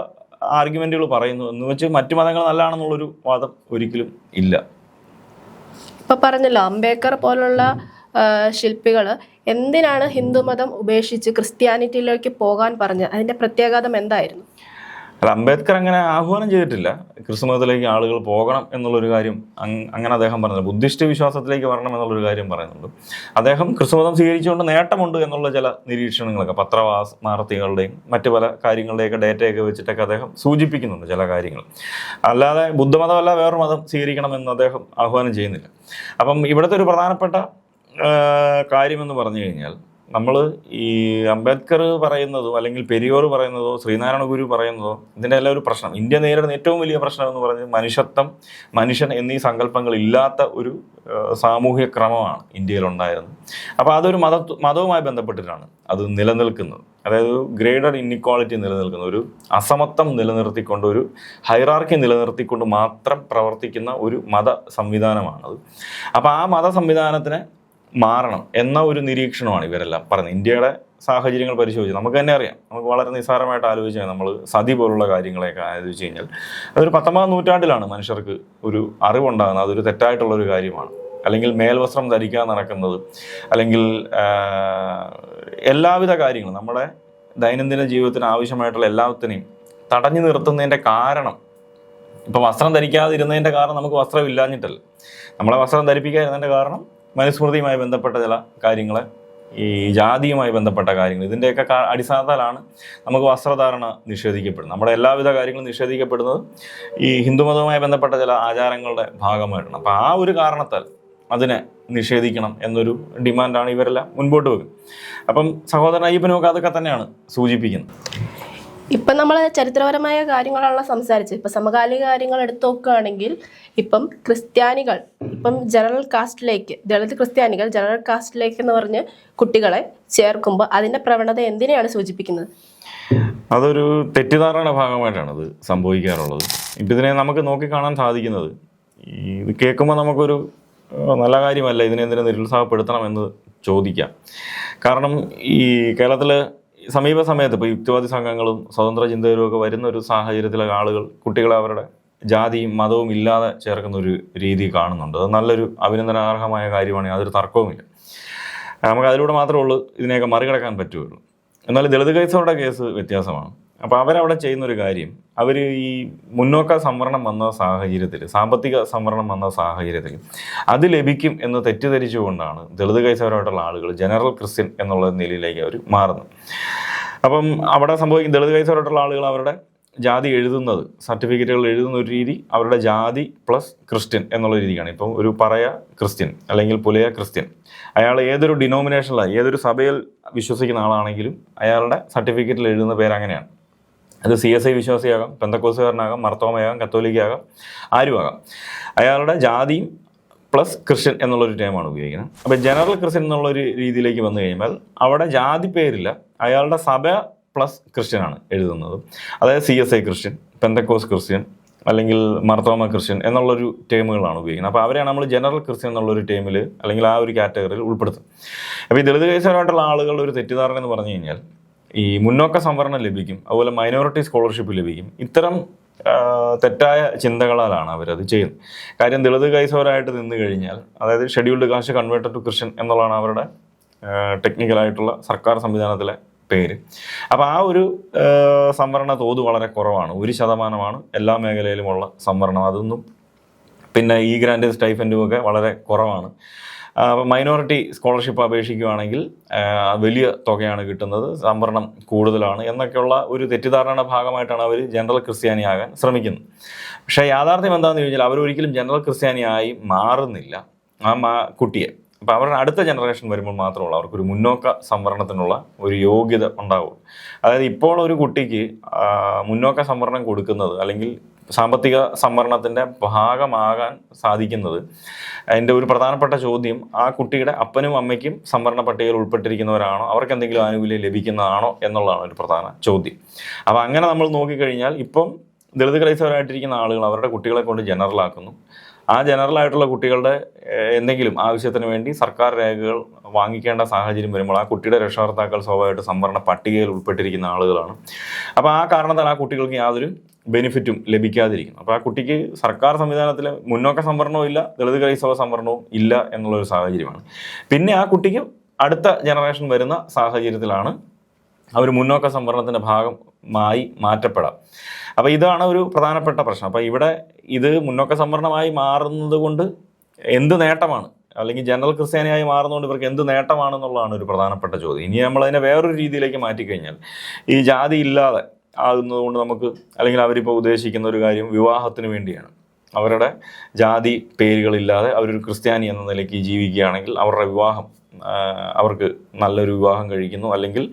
ആർഗ്യുമെൻറ്റുകൾ പറയുന്നു എന്ന് വെച്ച് മറ്റു മതങ്ങൾ നല്ലതാണെന്നുള്ളൊരു വാദം ഒരിക്കലും ഇല്ല. ഇപ്പം പറഞ്ഞല്ലോ അംബേദ്കർ പോലുള്ള ശില്പികൾ എന്തിനാണ് ഹിന്ദുമതം ഉപേക്ഷിച്ച് ക്രിസ്ത്യാനിറ്റിയിലേക്ക് പോകാൻ പറഞ്ഞത്? അതിൻ്റെ പ്രത്യാഘാതം എന്തായിരുന്നു? അല്ല, അംബേദ്കർ അങ്ങനെ ആഹ്വാനം ചെയ്തിട്ടില്ല ക്രിസ്തു മതത്തിലേക്ക് ആളുകൾ പോകണം എന്നുള്ളൊരു കാര്യം. അങ്ങനെ അദ്ദേഹം പറഞ്ഞില്ല. ബുദ്ധിസ്റ്റ് വിശ്വാസത്തിലേക്ക് വരണം എന്നുള്ളൊരു കാര്യം പറയുന്നുണ്ട്. അദ്ദേഹം ക്രിസ്തുമതം സ്വീകരിച്ചുകൊണ്ട് നേട്ടമുണ്ട് എന്നുള്ള ചില നിരീക്ഷണങ്ങളൊക്കെ പത്രവാർത്തകളുടെയും മറ്റു പല കാര്യങ്ങളുടെയൊക്കെ ഡേറ്റയൊക്കെ വെച്ചിട്ടൊക്കെ അദ്ദേഹം സൂചിപ്പിക്കുന്നുണ്ട് ചില കാര്യങ്ങൾ. അല്ലാതെ ബുദ്ധമതമല്ല വേറൊരു മതം സ്വീകരിക്കണമെന്ന് അദ്ദേഹം ആഹ്വാനം ചെയ്യുന്നില്ല. അപ്പം ഇവിടുത്തെ ഒരു പ്രധാനപ്പെട്ട കാര്യമെന്ന് പറഞ്ഞു കഴിഞ്ഞാൽ, നമ്മൾ ഈ അംബേദ്കർ പറയുന്നതോ അല്ലെങ്കിൽ പെരിയോർ പറയുന്നതോ ശ്രീനാരായണ ഗുരു പറയുന്നതോ ഇതിൻ്റെ എല്ലാം ഒരു പ്രശ്നം, ഇന്ത്യ നേരിടുന്ന ഏറ്റവും വലിയ പ്രശ്നം എന്ന് പറഞ്ഞത് മനുഷ്യത്വം, മനുഷ്യൻ എന്നീ സങ്കല്പങ്ങൾ ഇല്ലാത്ത ഒരു സാമൂഹ്യ ക്രമമാണ് ഇന്ത്യയിലുണ്ടായിരുന്നത്. അപ്പോൾ അതൊരു മതവുമായി ബന്ധപ്പെട്ടിട്ടാണ് അത് നിലനിൽക്കുന്നത്. അതായത് ഗ്രേഡഡ് ഇൻഇക്വാളിറ്റി നിലനിൽക്കുന്ന ഒരു അസമത്വം നിലനിർത്തിക്കൊണ്ട്, ഒരു ഹൈറാർക്കി നിലനിർത്തിക്കൊണ്ട് മാത്രം പ്രവർത്തിക്കുന്ന ഒരു മത സംവിധാനമാണത്. അപ്പോൾ ആ മത സംവിധാനത്തിനെ മാറണം എന്ന ഒരു നിരീക്ഷണമാണ് ഇവരെല്ലാം പറയുന്നത്. ഇന്ത്യയുടെ സാഹചര്യങ്ങൾ പരിശോധിച്ച് നമുക്ക് തന്നെ അറിയാം. നമുക്ക് വളരെ നിസ്സാരമായിട്ട് ആലോചിച്ച് കഴിഞ്ഞാൽ, നമ്മൾ സതി പോലുള്ള കാര്യങ്ങളെയൊക്കെ ആലോചിച്ച് കഴിഞ്ഞാൽ, അതൊരു 19-ാം നൂറ്റാണ്ടിലാണ് മനുഷ്യർക്ക് ഒരു അറിവുണ്ടാകുന്നത്. അതൊരു തെറ്റായിട്ടുള്ളൊരു കാര്യമാണ്. അല്ലെങ്കിൽ മേൽവസ്ത്രം ധരിക്കാൻ നടക്കുന്നത്, അല്ലെങ്കിൽ എല്ലാവിധ കാര്യങ്ങളും നമ്മുടെ ദൈനംദിന ജീവിതത്തിന് ആവശ്യമായിട്ടുള്ള എല്ലാത്തിനെയും തടഞ്ഞു നിർത്തുന്നതിൻ്റെ കാരണം, ഇപ്പോൾ വസ്ത്രം ധരിക്കാതിരുന്നതിൻ്റെ കാരണം നമുക്ക് വസ്ത്രം ഇല്ലാഞ്ഞിട്ടല്ല. നമ്മളെ വസ്ത്രം ധരിപ്പിക്കാതിരുന്നതിൻ്റെ കാരണം മനുസ്മൃതിയുമായി ബന്ധപ്പെട്ട ചില കാര്യങ്ങൾ, ഈ ജാതിയുമായി ബന്ധപ്പെട്ട കാര്യങ്ങൾ, ഇതിൻ്റെയൊക്കെ അടിസ്ഥാനത്തിലാണ് നമുക്ക് വസ്ത്രധാരണ നിഷേധിക്കപ്പെടുന്നത്. നമ്മുടെ എല്ലാവിധ കാര്യങ്ങളും നിഷേധിക്കപ്പെടുന്നത് ഈ ഹിന്ദുമതവുമായി ബന്ധപ്പെട്ട ചില ആചാരങ്ങളുടെ ഭാഗമായിട്ടാണ്. അപ്പോൾ ആ ഒരു കാരണത്താൽ അതിനെ നിഷേധിക്കണം എന്നൊരു ഡിമാൻഡാണ് ഇവരെല്ലാം മുൻപോട്ട് വെക്കുന്നത്. അപ്പം സഹോദരൻ അയ്യപ്പനുമൊക്കെ അതൊക്കെ തന്നെയാണ് സൂചിപ്പിക്കുന്നത്. ഇപ്പം നമ്മൾ ചരിത്രപരമായ കാര്യങ്ങളാണല്ലോ സംസാരിച്ചത്. ഇപ്പം സമകാലിക കാര്യങ്ങൾ എടുത്തു നോക്കുകയാണെങ്കിൽ, ഇപ്പം ക്രിസ്ത്യാനികൾ ഇപ്പം ജനറൽ കാസ്റ്റിലേക്ക്, ദളിത് ക്രിസ്ത്യാനികൾ ജനറൽ കാസ്റ്റിലേക്ക് എന്ന് പറഞ്ഞ് കുട്ടികളെ ചേർക്കുമ്പോൾ അതിൻ്റെ പ്രവണത എന്തിനെയാണ് സൂചിപ്പിക്കുന്നത്? അതൊരു തെറ്റിദ്ധാരണയുടെ ഭാഗമായിട്ടാണ് അത് സംഭവിക്കാറുള്ളത്. ഇപ്പം ഇതിനെ നമുക്ക് നോക്കിക്കാണാൻ സാധിക്കുന്നത്, ഇത് കേൾക്കുമ്പോൾ നമുക്കൊരു നല്ല കാര്യമല്ല, ഇതിനെന്തിനെ നിരുത്സാഹപ്പെടുത്തണമെന്ന് ചോദിക്കാം. കാരണം ഈ കേരളത്തിൽ സമീപ സമയത്ത് ഇപ്പോൾ യുക്തിവാദി സംഘങ്ങളും സ്വതന്ത്ര ചിന്തകരും ഒക്കെ വരുന്ന ഒരു സാഹചര്യത്തിലെ ആളുകൾ കുട്ടികളെ അവരുടെ ജാതിയും മതവും ഇല്ലാതെ ചേർക്കുന്ന ഒരു രീതി കാണുന്നുണ്ട്. അത് നല്ലൊരു അഭിനന്ദനാർഹമായ കാര്യമാണ്, യാതൊരു തർക്കവുമില്ല. നമുക്ക് അതിലൂടെ മാത്രമേ ഉള്ളൂ ഇതിനെയൊക്കെ മറികടക്കാൻ പറ്റുകയുള്ളൂ. എന്നാൽ ദളിത് കേസുകളുടെ കേസ് വ്യത്യാസമാണ്. അപ്പോൾ അവരവിടെ ചെയ്യുന്നൊരു കാര്യം, അവർ ഈ മുന്നോക്ക സംവരണം വന്ന സാഹചര്യത്തിൽ, സാമ്പത്തിക സംവരണം വന്ന സാഹചര്യത്തിൽ അത് ലഭിക്കും എന്ന് തെറ്റിദ്ധരിച്ചുകൊണ്ടാണ് ദളിത് കേസവരായിട്ടുള്ള ആളുകൾ ജനറൽ ക്രിസ്ത്യൻ എന്നുള്ള നിലയിലേക്ക് അവർ മാറുന്നത്. അപ്പം അവിടെ സംഭവിക്കും, ദളിത് കേസവരായിട്ടുള്ള ആളുകൾ അവരുടെ ജാതി എഴുതുന്നത്, സർട്ടിഫിക്കറ്റുകൾ എഴുതുന്ന ഒരു രീതി അവരുടെ ജാതി പ്ലസ് ക്രിസ്ത്യൻ എന്നുള്ള രീതിയാണ്. ഇപ്പം ഒരു പറയ ക്രിസ്ത്യൻ അല്ലെങ്കിൽ പുലയ ക്രിസ്ത്യൻ, അയാൾ ഏതൊരു ഡിനോമിനേഷനിലാണ്, ഏതൊരു സഭയിൽ വിശ്വസിക്കുന്ന ആളാണെങ്കിലും അയാളുടെ സർട്ടിഫിക്കറ്റിൽ എഴുതുന്ന പേര് അങ്ങനെയാണ്. അത് CSI വിശ്വാസിയാകാം, പെന്തക്കോസുകാരനാകാം, മർത്തോമയാകാം, കത്തോലിക്കയാകാം, ആരുമാകാം. അയാളുടെ ജാതിയും പ്ലസ് ക്രിസ്ത്യൻ എന്നുള്ളൊരു ടേമാണ് ഉപയോഗിക്കുന്നത്. അപ്പോൾ ജനറൽ ക്രിസ്ത്യൻ എന്നുള്ളൊരു രീതിയിലേക്ക് വന്നു കഴിയുമ്പോൾ അവിടെ ജാതി പേരില്ല, അയാളുടെ സഭ പ്ലസ് ക്രിസ്ത്യനാണ് എഴുതുന്നത്. അതായത് CSI ക്രിസ്ത്യൻ, പെന്തക്കോസ് ക്രിസ്ത്യൻ അല്ലെങ്കിൽ മർത്തോമ ക്രിസ്ത്യൻ എന്നുള്ളൊരു ടേമുകളാണ് ഉപയോഗിക്കുന്നത്. അപ്പോൾ അവരെയാണ് നമ്മൾ ജനറൽ ക്രിസ്ത്യൻ എന്നുള്ളൊരു ടേമിൽ അല്ലെങ്കിൽ ആ ഒരു കാറ്റഗറിയിൽ ഉൾപ്പെടുത്തും. അപ്പോൾ ഈ ദളിത് കേസവരായിട്ടുള്ള ആളുകളുടെ ഒരു തെറ്റിദ്ധാരണ എന്ന് പറഞ്ഞു കഴിഞ്ഞാൽ, ഈ മുന്നോക്ക സംവരണം ലഭിക്കും, അതുപോലെ മൈനോറിറ്റി സ്കോളർഷിപ്പ് ലഭിക്കും, ഇത്തരം തെറ്റായ ചിന്തകളാലാണ് അവരത് ചെയ്യുന്നത്. കാര്യം ദളിത് കേസവരായിട്ട് നിന്ന് കഴിഞ്ഞാൽ, അതായത് scheduled caste converted to Christian എന്നുള്ളതാണ് അവരുടെ ടെക്നിക്കലായിട്ടുള്ള സർക്കാർ സംവിധാനത്തിലെ പേര്. അപ്പോൾ ആ ഒരു സംവരണ തോത് വളരെ കുറവാണ്, 1% എല്ലാ മേഖലയിലുമുള്ള സംവരണം. അതൊന്നും പിന്നെ ഈ ഗ്രാൻഡ് സ്റ്റൈഫൻറ്റും ഒക്കെ വളരെ കുറവാണ്. അപ്പോൾ മൈനോറിറ്റി സ്കോളർഷിപ്പ് അപേക്ഷിക്കുകയാണെങ്കിൽ വലിയ തുകയാണ് കിട്ടുന്നത്, സംവരണം കൂടുതലാണ് എന്നൊക്കെയുള്ള ഒരു തെറ്റിദ്ധാരണയുടെ ഭാഗമായിട്ടാണ് അവർ ജനറൽ ക്രിസ്ത്യാനിയാകാൻ ശ്രമിക്കുന്നത്. പക്ഷേ യാഥാർത്ഥ്യം എന്താണെന്ന് ചോദിച്ചാൽ, അവരൊരിക്കലും ജനറൽ ക്രിസ്ത്യാനിയായി മാറുന്നില്ല ആ കുട്ടിയെ. അപ്പോൾ അവരുടെ അടുത്ത ജനറേഷൻ വരുമ്പോൾ മാത്രമുള്ളൂ അവർക്കൊരു മുന്നോക്ക സംവരണത്തിനുള്ള ഒരു യോഗ്യത ഉണ്ടാവുള്ളൂ. അതായത് ഇപ്പോൾ ഒരു കുട്ടിക്ക് മുന്നോക്ക സംവരണം കൊടുക്കുന്നത് അല്ലെങ്കിൽ സാമ്പത്തിക സംവരണത്തിൻ്റെ ഭാഗമാകാൻ സാധിക്കുന്നത്, അതിൻ്റെ ഒരു പ്രധാനപ്പെട്ട ചോദ്യം ആ കുട്ടിയുടെ അപ്പനും അമ്മയ്ക്കും സംവരണ പട്ടികയിൽ ഉൾപ്പെട്ടിരിക്കുന്നവരാണോ, അവർക്ക് എന്തെങ്കിലും ആനുകൂല്യം ലഭിക്കുന്നതാണോ എന്നുള്ളതാണ് ഒരു പ്രധാന ചോദ്യം. അപ്പോൾ അങ്ങനെ നമ്മൾ നോക്കിക്കഴിഞ്ഞാൽ ഇപ്പം ദളിത് ക്രൈസ്തവരായിട്ടിരിക്കുന്ന ആളുകൾ അവരുടെ കുട്ടികളെ കൊണ്ട് ജനറലാക്കുന്നു. ആ ജനറലായിട്ടുള്ള കുട്ടികളുടെ എന്തെങ്കിലും ആവശ്യത്തിന് വേണ്ടി സർക്കാർ രേഖകൾ വാങ്ങിക്കേണ്ട സാഹചര്യം വരുമ്പോൾ ആ കുട്ടിയുടെ രക്ഷകർത്താക്കൾ സ്വാഭാവികമായിട്ട് സംവരണ പട്ടികയിൽ ഉൾപ്പെട്ടിരിക്കുന്ന ആളുകളാണ്. അപ്പോൾ ആ കാരണത്താൽ ആ കുട്ടികൾക്ക് യാതൊരു ബെനിഫിറ്റും ലഭിക്കാതിരിക്കുന്നു. അപ്പോൾ ആ കുട്ടിക്ക് സർക്കാർ സംവിധാനത്തിൽ മുന്നോക്ക സംവരണവും ഇല്ല, ദളിത് ക്രൈസ്തവ സംവരണവും ഇല്ല എന്നുള്ളൊരു സാഹചര്യമാണ്. പിന്നെ ആ കുട്ടിക്ക് അടുത്ത ജനറേഷൻ വരുന്ന സാഹചര്യത്തിലാണ് അവർ മുന്നോക്ക സംവരണത്തിൻ്റെ ഭാഗം മാറ്റപ്പെടാം. അപ്പോൾ ഇതാണ് ഒരു പ്രധാനപ്പെട്ട പ്രശ്നം. അപ്പോൾ ഇവിടെ ഇത് മുന്നോക്ക സംവരണമായി മാറുന്നത് കൊണ്ട് എന്ത് നേട്ടമാണ്, അല്ലെങ്കിൽ ജനറൽ ക്രിസ്ത്യാനിയായി മാറുന്നതുകൊണ്ട് ഇവർക്ക് എന്ത് നേട്ടമാണെന്നുള്ളതാണ് ഒരു പ്രധാനപ്പെട്ട ചോദ്യം. ഇനി നമ്മളതിനെ വേറൊരു രീതിയിലേക്ക് മാറ്റിക്കഴിഞ്ഞാൽ ഈ ജാതി ഇല്ലാതെ ആകുന്നതുകൊണ്ട് നമുക്ക്, അല്ലെങ്കിൽ അവരിപ്പോൾ ഉദ്ദേശിക്കുന്ന ഒരു കാര്യം വിവാഹത്തിന് വേണ്ടിയാണ്. അവരുടെ ജാതി പേരുകളില്ലാതെ അവരൊരു ക്രിസ്ത്യാനി എന്ന നിലയ്ക്ക് ജീവിക്കുകയാണെങ്കിൽ അവരുടെ വിവാഹം, അവർക്ക് നല്ലൊരു വിവാഹം കഴിക്കുന്നു, അല്ലെങ്കിൽ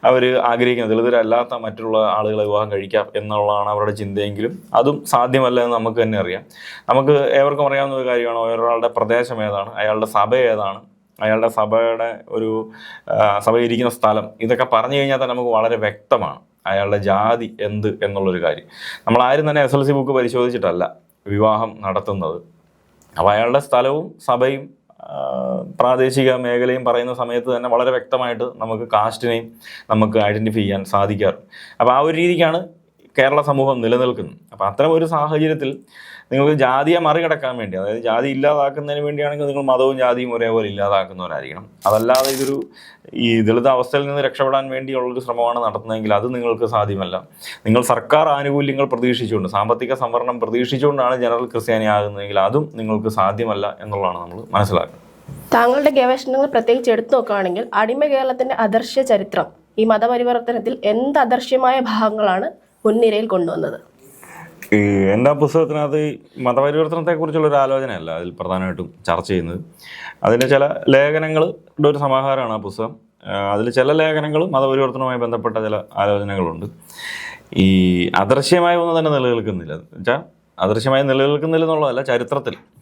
അവർ ആഗ്രഹിക്കുന്ന ദളിതരല്ലാത്ത മറ്റുള്ള ആളുകളെ വിവാഹം കഴിക്കാം എന്നുള്ളതാണ് അവരുടെ ചിന്തയെങ്കിലും അതും സാധ്യമല്ല എന്ന് നമുക്ക് തന്നെ അറിയാം. നമുക്ക് ഏവർക്കും അറിയാവുന്ന ഒരു കാര്യമാണ് ഒരാളുടെ പ്രദേശം ഏതാണ്, അയാളുടെ സഭ ഏതാണ്, അയാളുടെ സഭയുടെ ഒരു സഭയിരിക്കുന്ന സ്ഥലം, ഇതൊക്കെ പറഞ്ഞു കഴിഞ്ഞാൽ തന്നെ നമുക്ക് വളരെ വ്യക്തമാണ് അയാളുടെ ജാതി എന്ത് എന്നുള്ളൊരു കാര്യം. നമ്മളാരും തന്നെ SLC ബുക്ക് പരിശോധിച്ചിട്ടല്ല വിവാഹം നടത്തുന്നത്. അപ്പോൾ അയാളുടെ സ്ഥലവും സഭയും പ്രാദേശിക മേഖലയും പറയുന്ന സമയത്ത് തന്നെ വളരെ വ്യക്തമായിട്ട് നമുക്ക് കാസ്റ്റിനെയും നമുക്ക് ഐഡൻറ്റിഫൈ ചെയ്യാൻ സാധിക്കാറുണ്ട്. അപ്പോൾ ആ ഒരു രീതിക്കാണ് കേരള സമൂഹം നിലനിൽക്കുന്നത്. അപ്പോൾ അത്തരം ഒരു സാഹചര്യത്തിൽ നിങ്ങൾക്ക് ജാതിയെ മറികടക്കാൻ വേണ്ടി, അതായത് ജാതി ഇല്ലാതാക്കുന്നതിന് വേണ്ടിയാണെങ്കിൽ നിങ്ങൾ മതവും ജാതിയും ഒരേപോലെ ഇല്ലാതാക്കുന്നവരായിരിക്കണം. അതല്ലാതെ ഈ ദളിത അവസ്ഥയിൽ നിന്ന് രക്ഷപ്പെടാൻ വേണ്ടിയുള്ളൊരു ശ്രമമാണ് നടത്തുന്നതെങ്കിൽ അത് നിങ്ങൾക്ക് സാധ്യമല്ല. നിങ്ങൾ സർക്കാർ ആനുകൂല്യങ്ങൾ പ്രതീക്ഷിച്ചുകൊണ്ട്, സാമ്പത്തിക സംവരണം പ്രതീക്ഷിച്ചുകൊണ്ടാണ് ജനറൽ ക്രിസ്ത്യാനി ആകുന്നതെങ്കിൽ അതും നിങ്ങൾക്ക് സാധ്യമല്ല എന്നുള്ളതാണ് നമ്മൾ മനസ്സിലാക്കുന്നത്. താങ്കളുടെ ഗവേഷണങ്ങൾ പ്രത്യേകിച്ച് എടുത്തു നോക്കുകയാണെങ്കിൽ അടിമ കേരളത്തിന്റെ അദർശ്യ ചരിത്രം ഈ മതപരിവർത്തനത്തിൽ എന്ത് അദർശ്യമായ ഭാഗങ്ങളാണ് മുൻനിരയിൽ കൊണ്ടുവന്നത്? എൻ്റെ പുസ്തകത്തിനകത്ത് മതപരിവർത്തനത്തെക്കുറിച്ചുള്ളൊരു ആലോചനയല്ല അതിൽ പ്രധാനമായിട്ടും ചർച്ച ചെയ്യുന്നത്. അതിൻ്റെ ചില ലേഖനങ്ങളുടെ ഒരു സമാഹാരമാണ് ആ പുസ്തകം. അതിൽ ചില ലേഖനങ്ങൾ മതപരിവർത്തനവുമായി ബന്ധപ്പെട്ട ചില ആലോചനകളുണ്ട്. ഈ അദൃശ്യമായ ഒന്നും തന്നെ നിലനിൽക്കുന്നില്ല. എന്നുവെച്ചാൽ അദൃശ്യമായി നിലനിൽക്കുന്നില്ല എന്നുള്ളതല്ല,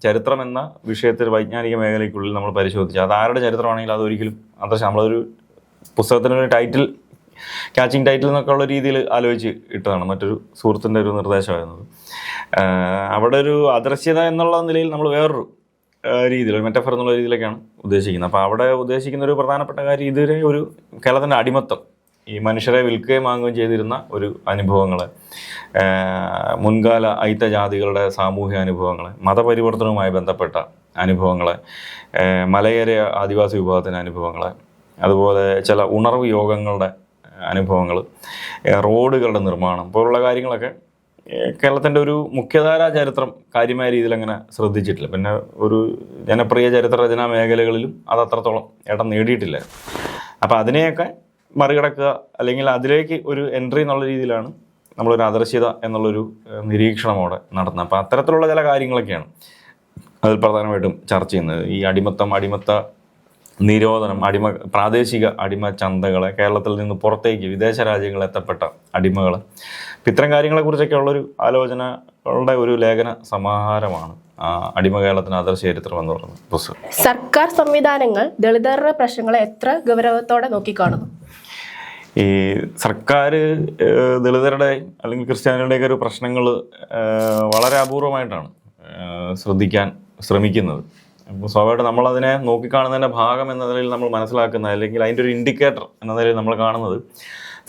ചരിത്രം എന്ന വിഷയത്തിൽ വൈജ്ഞാനിക മേഖലയ്ക്കുള്ളിൽ നമ്മൾ പരിശോധിച്ചാൽ അത് ആരുടെ ചരിത്രമാണെങ്കിലും അതൊരിക്കലും അദൃശ്യം. നമ്മളൊരു പുസ്തകത്തിനൊരു ടൈറ്റിൽ, ക്യാച്ചിങ് ടൈറ്റിൽ എന്നൊക്കെ ഉള്ള രീതിയിൽ ആലോചിച്ച് ഇട്ടതാണ്, മറ്റൊരു സുഹൃത്തിൻ്റെ ഒരു നിർദ്ദേശമായിരുന്നത്. അവിടെ ഒരു അദൃശ്യത എന്നുള്ള നിലയിൽ നമ്മൾ വേറൊരു രീതിയിൽ, ഒരു മെറ്റഫർ എന്നുള്ള രീതിയിലൊക്കെയാണ് ഉദ്ദേശിക്കുന്നത്. അപ്പോൾ അവിടെ ഉദ്ദേശിക്കുന്ന ഒരു പ്രധാനപ്പെട്ട കാര്യം ഇതുവരെ ഒരു കേരളത്തിൻ്റെ അടിമത്തം, ഈ മനുഷ്യരെ വിൽക്കുകയും വാങ്ങുകയും ചെയ്തിരുന്ന ഒരു അനുഭവങ്ങളെ, മുൻകാല അയിത്ത ജാതികളുടെ സാമൂഹ്യ അനുഭവങ്ങളെ, മതപരിവർത്തനവുമായി ബന്ധപ്പെട്ട അനുഭവങ്ങളെ, മലയേര ആദിവാസി വിഭാഗത്തിൻ്റെ അനുഭവങ്ങളെ, അതുപോലെ ചില ഉണർവ് യോഗങ്ങളുടെ അനുഭവങ്ങൾ, റോഡുകളുടെ നിർമ്മാണം പോലുള്ള കാര്യങ്ങളൊക്കെ കേരളത്തിൻ്റെ ഒരു മുഖ്യധാരാ ചരിത്രം കാര്യമായ രീതിയിൽ അങ്ങനെ ശ്രദ്ധിച്ചിട്ടില്ല. പിന്നെ ഒരു ജനപ്രിയ ചരിത്ര രചനാ മേഖലകളിലും അത് അത്രത്തോളം ഇടം നേടിയിട്ടില്ല. അപ്പോൾ അതിനെയൊക്കെ മറികടക്കുക, അല്ലെങ്കിൽ അതിലേക്ക് ഒരു എൻട്രി എന്നുള്ള രീതിയിലാണ് നമ്മളൊരു അദർശ്യത എന്നുള്ളൊരു നിരീക്ഷണമോടെ നടത്തുന്നത്. അപ്പോൾ അത്തരത്തിലുള്ള ചില കാര്യങ്ങളൊക്കെയാണ് അതിൽ പ്രധാനമായിട്ടും ചർച്ച ചെയ്യുന്നത്. ഈ അടിമത്ത നിരോധനം, പ്രാദേശിക അടിമ ചന്തകളെ, കേരളത്തിൽ നിന്ന് പുറത്തേക്ക് വിദേശ രാജ്യങ്ങളിൽ എത്തപ്പെട്ട അടിമകൾ, ഇത്തരം കാര്യങ്ങളെക്കുറിച്ചൊക്കെ ഉള്ളൊരു ആലോചനകളുടെ ഒരു ലേഖന സമാഹാരമാണ് അടിമ കേരളത്തിന് അദർശ്യ ചരിത്രം എന്ന് പറയുന്ന പുസ്തകം. സർക്കാർ സംവിധാനങ്ങൾ ദളിതരുടെ പ്രശ്നങ്ങളെ എത്ര ഗൗരവത്തോടെ നോക്കിക്കാണുന്നു? ഈ സർക്കാർ ദളിതരുടെ അല്ലെങ്കിൽ ക്രിസ്ത്യാനികളുടെയൊക്കെ ഒരു പ്രശ്നങ്ങൾ വളരെ അപൂർവമായിട്ടാണ് ശ്രദ്ധിക്കാൻ ശ്രമിക്കുന്നത്. അപ്പോൾ സ്വാഭാവികമായിട്ട് നമ്മളതിനെ നോക്കിക്കാണുന്നതിൻ്റെ ഭാഗം എന്ന നിലയിൽ നമ്മൾ മനസ്സിലാക്കുന്ന, അല്ലെങ്കിൽ അതിൻ്റെ ഒരു ഇൻഡിക്കേറ്റർ എന്ന നിലയിൽ നമ്മൾ കാണുന്നത്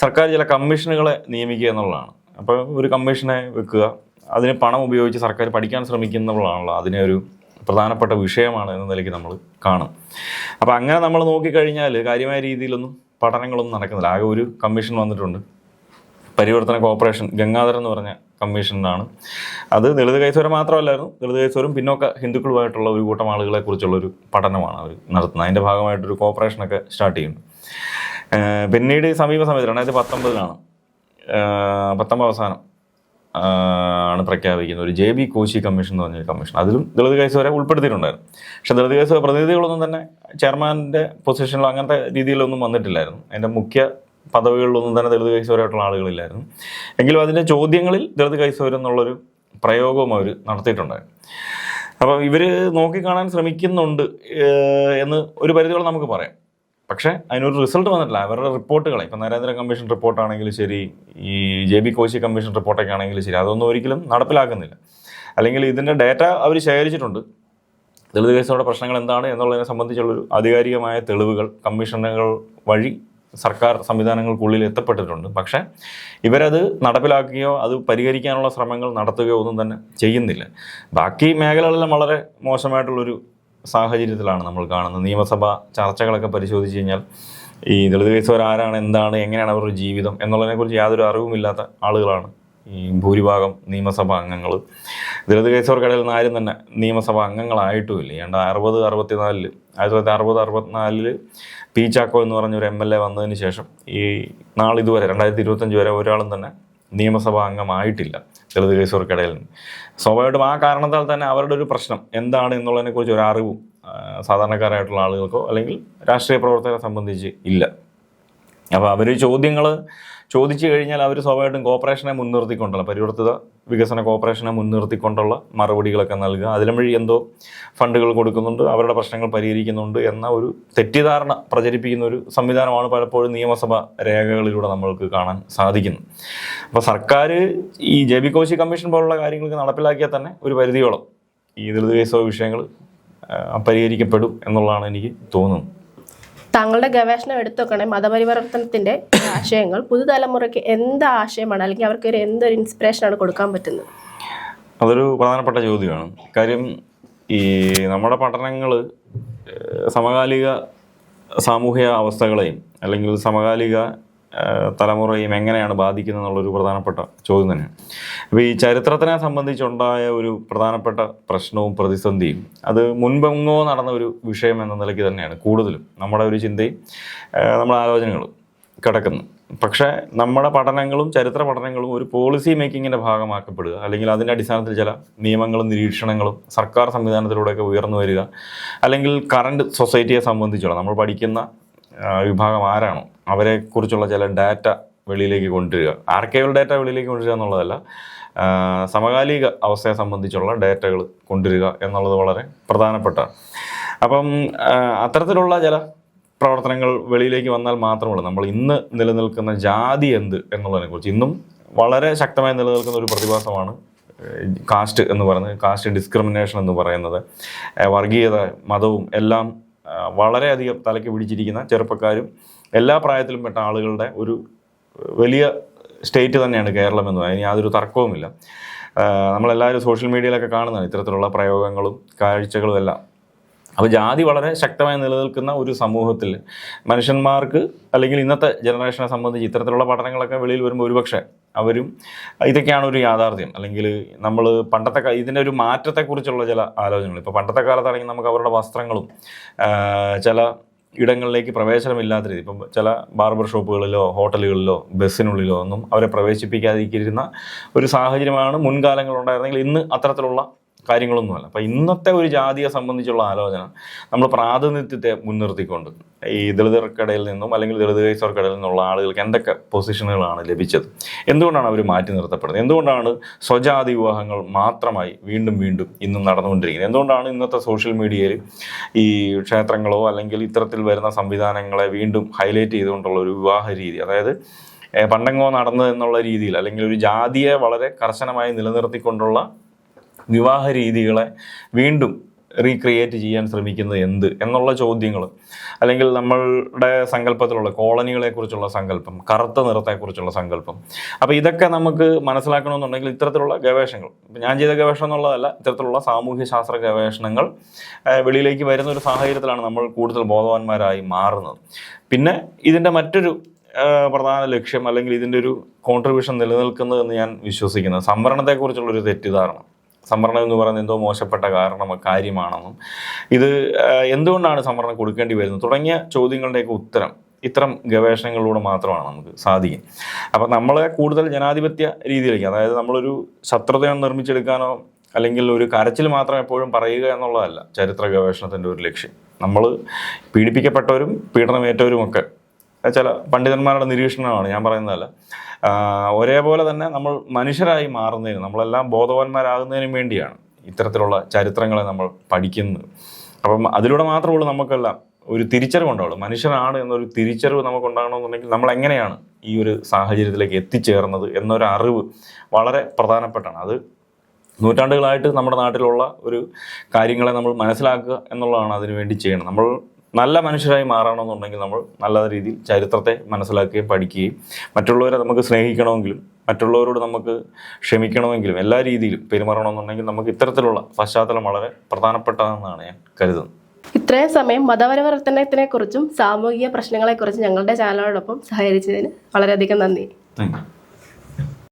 സർക്കാർ ചില കമ്മീഷനുകളെ നിയമിക്കുക എന്നുള്ളതാണ്. അപ്പോൾ ഒരു കമ്മീഷനെ വെക്കുക, അതിന് പണം ഉപയോഗിച്ച് സർക്കാർ പഠിക്കാൻ ശ്രമിക്കുന്നവളാണല്ലോ അതിനെ ഒരു പ്രധാനപ്പെട്ട വിഷയമാണ് എന്ന നിലയ്ക്ക് നമ്മൾ കാണും. അപ്പോൾ അങ്ങനെ നമ്മൾ നോക്കിക്കഴിഞ്ഞാൽ കാര്യമായ രീതിയിലൊന്നും പഠനങ്ങളൊന്നും നടക്കുന്നില്ല. ആകെ ഒരു കമ്മീഷൻ വന്നിട്ടുണ്ട്, പരിവർത്തന കോർപ്പറേഷൻ, ഗംഗാധരൻ എന്ന് പറഞ്ഞ കമ്മീഷനാണ്. അത് ദളിത് കൈസവരം മാത്രമല്ലായിരുന്നു, ദളിത് കൈസവരും പിന്നോക്ക ഹിന്ദുക്കളുമായിട്ടുള്ള ഒരു കൂട്ടം ആളുകളെ കുറിച്ചുള്ളൊരു പഠനമാണ് അവർ നടത്തുന്നത്. അതിൻ്റെ ഭാഗമായിട്ടൊരു കോർപ്പറേഷനൊക്കെ സ്റ്റാർട്ട് ചെയ്യുന്നു. പിന്നീട് സമീപ സമയത്ത് 2019 അവസാനം ആണ് പ്രഖ്യാപിക്കുന്നത് ഒരു JB കോശി കമ്മീഷൻ എന്ന് പറഞ്ഞൊരു കമ്മീഷൻ. അതിലും ദളിത് കൈസവരെ ഉൾപ്പെടുത്തിയിട്ടുണ്ടായിരുന്നു. പക്ഷേ ദളിത് കൈസവ പ്രതിനിധികളൊന്നും തന്നെ ചെയർമാൻ്റെ പൊസിഷനിലോ അങ്ങനത്തെ രീതിയിലൊന്നും വന്നിട്ടില്ലായിരുന്നു. അതിൻ്റെ മുഖ്യ പദവികളിലൊന്നും തന്നെ ദളിത് കൈസവരായിട്ടുള്ള ആളുകളില്ലായിരുന്നു. എങ്കിലും അതിൻ്റെ ചോദ്യങ്ങളിൽ ദളിത് കൈസവരം എന്നുള്ളൊരു പ്രയോഗവും അവർ നടത്തിയിട്ടുണ്ടായിരുന്നു. അപ്പം ഇവർ നോക്കിക്കാണാൻ ശ്രമിക്കുന്നുണ്ട് എന്ന് ഒരു പരിധിയോളം നമുക്ക് പറയാം. പക്ഷേ അതിനൊരു റിസൾട്ട് വന്നിട്ടില്ല. അവരുടെ റിപ്പോർട്ടുകളെ, ഇപ്പം നരേന്ദ്ര കമ്മീഷൻ റിപ്പോർട്ടാണെങ്കിലും ശരി, ഈ JB കോശി കമ്മീഷൻ റിപ്പോർട്ടൊക്കെ ആണെങ്കിലും ശരി, അതൊന്നും ഒരിക്കലും നടപ്പിലാക്കുന്നില്ല. അല്ലെങ്കിൽ ഇതിൻ്റെ ഡാറ്റ അവർ ശേഖരിച്ചിട്ടുണ്ട്, ദളിത് കേസുകളുടെ പ്രശ്നങ്ങൾ എന്താണ് എന്നുള്ളതിനെ സംബന്ധിച്ചുള്ളൊരു ആധികാരികമായ തെളിവുകൾ കമ്മീഷനുകൾ വഴി സർക്കാർ സംവിധാനങ്ങൾക്കുള്ളിൽ എത്തപ്പെട്ടിട്ടുണ്ട്. പക്ഷേ ഇവരത് നടപ്പിലാക്കുകയോ അത് പരിഹരിക്കാനുള്ള ശ്രമങ്ങൾ നടത്തുകയോ ഒന്നും തന്നെ ചെയ്യുന്നില്ല. ബാക്കി മേഖലകളെല്ലാം വളരെ മോശമായിട്ടുള്ളൊരു സാഹചര്യത്തിലാണ് നമ്മൾ കാണുന്നത്. നിയമസഭാ ചർച്ചകളൊക്കെ പരിശോധിച്ച് കഴിഞ്ഞാൽ ഈ ദളിത് കേസുകാർ ആരാണ്, എന്താണ്, എങ്ങനെയാണ് അവരുടെ ജീവിതം എന്നുള്ളതിനെക്കുറിച്ച് യാതൊരു അറിവുമില്ലാത്ത ആളുകളാണ് ഈ ഭൂരിഭാഗം നിയമസഭാ അംഗങ്ങൾ. ദളിത് കേസുകാർക്കിടയിൽ നിന്ന് ആരും തന്നെ നിയമസഭാ അംഗങ്ങളായിട്ടുമില്ല. 1964 പി ചാക്കോ എന്ന് പറഞ്ഞൊരു MLA വന്നതിന് ശേഷം ഈ നാളിതുവരെ 2025 വരെ ഒരാളും തന്നെ നിയമസഭാ അംഗമായിട്ടില്ല ദളിത് കേസുകാർക്കിടയിൽ നിന്ന്. സ്വാഭാവികമായിട്ടും ആ കാരണത്താൽ തന്നെ അവരുടെ ഒരു പ്രശ്നം എന്താണ് എന്നുള്ളതിനെക്കുറിച്ച് ഒരു അറിവും സാധാരണക്കാരായിട്ടുള്ള ആളുകൾക്കോ അല്ലെങ്കിൽ രാഷ്ട്രീയ പ്രവർത്തകരെ സംബന്ധിച്ച് ഇല്ല. അപ്പോൾ അവർ ചോദ്യങ്ങൾ ചോദിച്ചു കഴിഞ്ഞാൽ അവർ സ്വാഭാവികമായിട്ടും കോർപ്പറേഷനെ മുൻനിർത്തിക്കൊണ്ടുള്ള പരിവർത്തിത വികസന കോർപ്പറേഷനെ മുൻനിർത്തിക്കൊണ്ടുള്ള മറുപടികളൊക്കെ നൽകുക, അതിലും വഴി എന്തോ ഫണ്ടുകൾ കൊടുക്കുന്നുണ്ട്, അവരുടെ പ്രശ്നങ്ങൾ പരിഹരിക്കുന്നുണ്ട് എന്ന ഒരു തെറ്റിദ്ധാരണ പ്രചരിപ്പിക്കുന്ന ഒരു സംവിധാനമാണ് പലപ്പോഴും നിയമസഭാ രേഖകളിലൂടെ നമ്മൾക്ക് കാണാൻ സാധിക്കുന്നത്. അപ്പോൾ സർക്കാർ ഈ JB കോശി കമ്മീഷൻ പോലുള്ള കാര്യങ്ങൾക്ക് നടപ്പിലാക്കിയാൽ തന്നെ ഒരു പരിധിയോളം ഈ ദളിത് കേസോ വിഷയങ്ങൾ പരിഹരിക്കപ്പെടും എന്നുള്ളതാണ് എനിക്ക് തോന്നുന്നത്. താങ്കളുടെ ഗവേഷണം എടുത്തു നോക്കണേ, മതപരിവർത്തനത്തിന്റെ ആശയങ്ങൾ പുതുതലമുറയ്ക്ക് എന്ത് ആശയമാണ് അല്ലെങ്കിൽ അവർക്ക് എന്തൊരു ഇൻസ്പിറേഷനാണ് കൊടുക്കാൻ പറ്റുന്നത്? അതൊരു പ്രധാനപ്പെട്ട ചോദ്യമാണ്. കാര്യം ഈ നമ്മുടെ പഠനങ്ങൾ സമകാലിക സാമൂഹിക അവസ്ഥകളെയും അല്ലെങ്കിൽ സമകാലിക തലമുറയും എങ്ങനെയാണ് ബാധിക്കുന്നത് എന്നുള്ളൊരു പ്രധാനപ്പെട്ട ചോദ്യം തന്നെയാണ്. അപ്പോൾ ഈ ചരിത്രത്തിനെ സംബന്ധിച്ചുണ്ടായ ഒരു പ്രധാനപ്പെട്ട പ്രശ്നവും പ്രതിസന്ധിയും അത് മുൻപെങ്ങോ നടന്ന ഒരു വിഷയം എന്ന നിലയ്ക്ക് തന്നെയാണ് കൂടുതലും നമ്മുടെ ഒരു ചിന്തയും നമ്മുടെ ആലോചനകളും കിടക്കുന്നത്. പക്ഷേ നമ്മുടെ പഠനങ്ങളും ചരിത്ര പഠനങ്ങളും ഒരു പോളിസി മേക്കിങ്ങിൻ്റെ ഭാഗമാക്കപ്പെടുക, അല്ലെങ്കിൽ അതിൻ്റെ അടിസ്ഥാനത്തിൽ ചില നിയമങ്ങളും നിരീക്ഷണങ്ങളും സർക്കാർ സംവിധാനത്തിലൂടെയൊക്കെ ഉയർന്നു വരിക, അല്ലെങ്കിൽ കറണ്ട് സൊസൈറ്റിയെ സംബന്ധിച്ചുള്ള നമ്മൾ പഠിക്കുന്ന വിഭാഗം ആരാണോ അവരെക്കുറിച്ചുള്ള ചില ഡാറ്റ വെളിയിലേക്ക് കൊണ്ടുവരിക. ആർക്കൈവൽ ഡാറ്റ വെളിയിലേക്ക് കൊണ്ടുവരിക എന്നുള്ളതല്ല, സമകാലിക അവസ്ഥയെ സംബന്ധിച്ചുള്ള ഡാറ്റകൾ കൊണ്ടുവരിക എന്നുള്ളത് വളരെ പ്രധാനപ്പെട്ടതാണ്. അപ്പം അത്തരത്തിലുള്ള ചില പ്രവർത്തനങ്ങൾ വെളിയിലേക്ക് വന്നാൽ മാത്രമല്ല നമ്മൾ ഇന്ന് നിലനിൽക്കുന്ന ജാതി എന്ത് എന്നുള്ളതിനെക്കുറിച്ച് ഇന്നും വളരെ ശക്തമായി നിലനിൽക്കുന്ന ഒരു പ്രതിഭാസമാണ് കാസ്റ്റ് എന്ന് പറയുന്നത്, കാസ്റ്റ് ഡിസ്ക്രിമിനേഷൻ എന്ന് പറയുന്നത്. വർഗീയത, മതവും എല്ലാം വളരെയധികം തലയ്ക്ക് പിടിച്ചിരിക്കുന്ന ചെറുപ്പക്കാരും എല്ലാ പ്രായത്തിലും പെട്ട ആളുകളുടെ ഒരു വലിയ സ്റ്റേറ്റ് തന്നെയാണ് കേരളം എന്ന് പറയുന്നത്. യാതൊരു തർക്കവുമില്ല. നമ്മളെല്ലാവരും സോഷ്യൽ മീഡിയയിലൊക്കെ കാണുന്നതാണ് ഇത്തരത്തിലുള്ള പ്രയോഗങ്ങളും കാഴ്ചകളും എല്ലാം. അപ്പോൾ ജാതി വളരെ ശക്തമായി നിലനിൽക്കുന്ന ഒരു സമൂഹത്തിൽ മനുഷ്യന്മാർക്ക് അല്ലെങ്കിൽ ഇന്നത്തെ ജനറേഷനെ സംബന്ധിച്ച് ഇത്തരത്തിലുള്ള പഠനങ്ങളൊക്കെ വെളിയിൽ വരുമ്പോൾ ഒരുപക്ഷെ അവരും ഇതൊക്കെയാണ് ഒരു യാഥാർത്ഥ്യം, അല്ലെങ്കിൽ നമ്മൾ പണ്ടത്തെ ഇതിൻ്റെ ഒരു മാറ്റത്തെക്കുറിച്ചുള്ള ചില ആലോചനകൾ. ഇപ്പോൾ പണ്ടത്തെ കാലത്താണെങ്കിൽ നമുക്ക് അവരുടെ വസ്ത്രങ്ങളും ചില ഇടങ്ങളിലേക്ക് പ്രവേശനമില്ലാത്ത രീതി, ഇപ്പം ചില ബാർബർ ഷോപ്പുകളിലോ ഹോട്ടലുകളിലോ ബസ്സിനുള്ളിലോ ഒന്നും അവരെ പ്രവേശിപ്പിക്കാതിരിക്കുന്ന ഒരു സാഹചര്യമാണ് മുൻകാലങ്ങളുണ്ടായിരുന്നെങ്കിൽ ഇന്ന് അത്തരത്തിലുള്ള കാര്യങ്ങളൊന്നുമല്ല. അപ്പോൾ ഇന്നത്തെ ഒരു ജാതിയെ സംബന്ധിച്ചുള്ള ആലോചന നമ്മൾ പ്രാതിനിധ്യത്തെ മുൻനിർത്തിക്കൊണ്ട് ഈ ദളിതർക്കിടയിൽ നിന്നും അല്ലെങ്കിൽ ദളിത് കേസുകാർക്കിടയിൽ നിന്നുള്ള ആളുകൾക്ക് എന്തൊക്കെ പൊസിഷനുകളാണ് ലഭിച്ചത്, എന്തുകൊണ്ടാണ് അവർ മാറ്റി നിർത്തപ്പെടുന്നത്, എന്തുകൊണ്ടാണ് സ്വജാതി വിവാഹങ്ങൾ മാത്രമായി വീണ്ടും വീണ്ടും ഇന്നും നടന്നുകൊണ്ടിരിക്കുന്നത്, എന്തുകൊണ്ടാണ് ഇന്നത്തെ സോഷ്യൽ മീഡിയയിൽ ഈ ക്ഷേത്രങ്ങളോ അല്ലെങ്കിൽ ഇത്തരത്തിൽ വരുന്ന സംവിധാനങ്ങളെ വീണ്ടും ഹൈലൈറ്റ് ചെയ്തുകൊണ്ടുള്ള ഒരു വിവാഹ രീതി, അതായത് പണ്ടെങ്ങോ നടന്നത് എന്നുള്ള രീതിയിൽ അല്ലെങ്കിൽ ഒരു ജാതിയെ വളരെ കർശനമായി നിലനിർത്തിക്കൊണ്ടുള്ള വിവാഹ രീതികളെ വീണ്ടും റീക്രിയേറ്റ് ചെയ്യാൻ ശ്രമിക്കുന്നത് എന്ത് എന്നുള്ള ചോദ്യങ്ങൾ, അല്ലെങ്കിൽ നമ്മളുടെ സങ്കല്പത്തിലുള്ള കോളനികളെക്കുറിച്ചുള്ള സങ്കല്പം, കറുത്ത നിറത്തെക്കുറിച്ചുള്ള സങ്കല്പം. അപ്പോൾ ഇതൊക്കെ നമുക്ക് മനസ്സിലാക്കണമെന്നുണ്ടെങ്കിൽ ഇത്തരത്തിലുള്ള ഗവേഷണങ്ങൾ, ഇപ്പം ഞാൻ ചെയ്ത ഗവേഷണം എന്നുള്ളതല്ല, ഇത്തരത്തിലുള്ള സാമൂഹ്യ ശാസ്ത്ര ഗവേഷണങ്ങൾ വെളിയിലേക്ക് വരുന്ന ഒരു സാഹചര്യത്തിലാണ് നമ്മൾ കൂടുതൽ ബോധവാന്മാരായി മാറുന്നത്. പിന്നെ ഇതിൻ്റെ മറ്റൊരു പ്രധാന ലക്ഷ്യം അല്ലെങ്കിൽ ഇതിൻ്റെ ഒരു കോൺട്രിബ്യൂഷൻ നിലനിൽക്കുന്നതെന്ന് ഞാൻ വിശ്വസിക്കുന്നത് സംവരണത്തെക്കുറിച്ചുള്ളൊരു തെറ്റിദ്ധാരണ. സംവരണം എന്ന് പറയുന്നത് എന്തോ മോശപ്പെട്ട കാര്യമാണെന്നും ഇത് എന്തുകൊണ്ടാണ് സംവരണം കൊടുക്കേണ്ടി വരുന്നത് തുടങ്ങിയ ചോദ്യങ്ങളുടെയൊക്കെ ഉത്തരം ഇത്തരം ഗവേഷണങ്ങളിലൂടെ മാത്രമാണ് നമുക്ക് സാധിക്കും. അപ്പം നമ്മളെ കൂടുതൽ ജനാധിപത്യ രീതിയിലേക്ക്, അതായത് നമ്മളൊരു ശത്രുതയെ നിർമ്മിച്ചെടുക്കാനോ അല്ലെങ്കിൽ ഒരു കരച്ചിൽ മാത്രം എപ്പോഴും പറയുക എന്നുള്ളതല്ല ചരിത്ര ഗവേഷണത്തിൻ്റെ ഒരു ലക്ഷ്യം. നമ്മൾ പീഡിപ്പിക്കപ്പെട്ടവരും പീഡനമേറ്റവരുമൊക്കെ ചില പണ്ഡിതന്മാരുടെ നിരീക്ഷണമാണ്, ഞാൻ പറയുന്നതല്ല. ഒരേപോലെ തന്നെ നമ്മൾ മനുഷ്യരായി മാറുന്നതിന്, നമ്മളെല്ലാം ബോധവാന്മാരാകുന്നതിനും വേണ്ടിയാണ് ഇത്തരത്തിലുള്ള ചരിത്രങ്ങളെ നമ്മൾ പഠിക്കുന്നത്. അപ്പം അതിലൂടെ മാത്രമുള്ളൂ നമുക്കെല്ലാം ഒരു തിരിച്ചറിവുണ്ടാവുള്ളൂ. മനുഷ്യനാണ് എന്നൊരു തിരിച്ചറിവ് നമുക്കുണ്ടാകണമെന്നുണ്ടെങ്കിൽ നമ്മൾ എങ്ങനെയാണ് ഈ ഒരു സാഹചര്യത്തിലേക്ക് എത്തിച്ചേർന്നത് എന്നൊരു അറിവ് വളരെ പ്രധാനപ്പെട്ടാണ്. അത് നൂറ്റാണ്ടുകളായിട്ട് നമ്മുടെ നാട്ടിലുള്ള ഒരു കാര്യങ്ങളെ നമ്മൾ മനസ്സിലാക്കുക എന്നുള്ളതാണ് അതിനുവേണ്ടി ചെയ്യണം. നമ്മൾ നല്ല മനുഷ്യരായി മാറണമെന്നുണ്ടെങ്കിൽ നമ്മൾ നല്ല രീതിയിൽ ചരിത്രത്തെ മനസ്സിലാക്കുകയും പഠിക്കുകയും മറ്റുള്ളവരെ നമുക്ക് സ്നേഹിക്കണമെങ്കിലും മറ്റുള്ളവരോട് നമുക്ക് ക്ഷമിക്കണമെങ്കിലും എല്ലാ രീതിയിലും പെരുമാറണമെന്നുണ്ടെങ്കിൽ നമുക്ക് ഇത്തരത്തിലുള്ള പശ്ചാത്തലം വളരെ പ്രധാനപ്പെട്ടതെന്നാണ് ഞാൻ കരുതുന്നത്. ഇത്രയും സമയം മതപരിവർത്തനത്തിനെക്കുറിച്ചും സാമൂഹിക പ്രശ്നങ്ങളെക്കുറിച്ചും ഞങ്ങളുടെ ചാനലിനോടൊപ്പം സഹകരിച്ചതിന് വളരെയധികം നന്ദി. Thank you.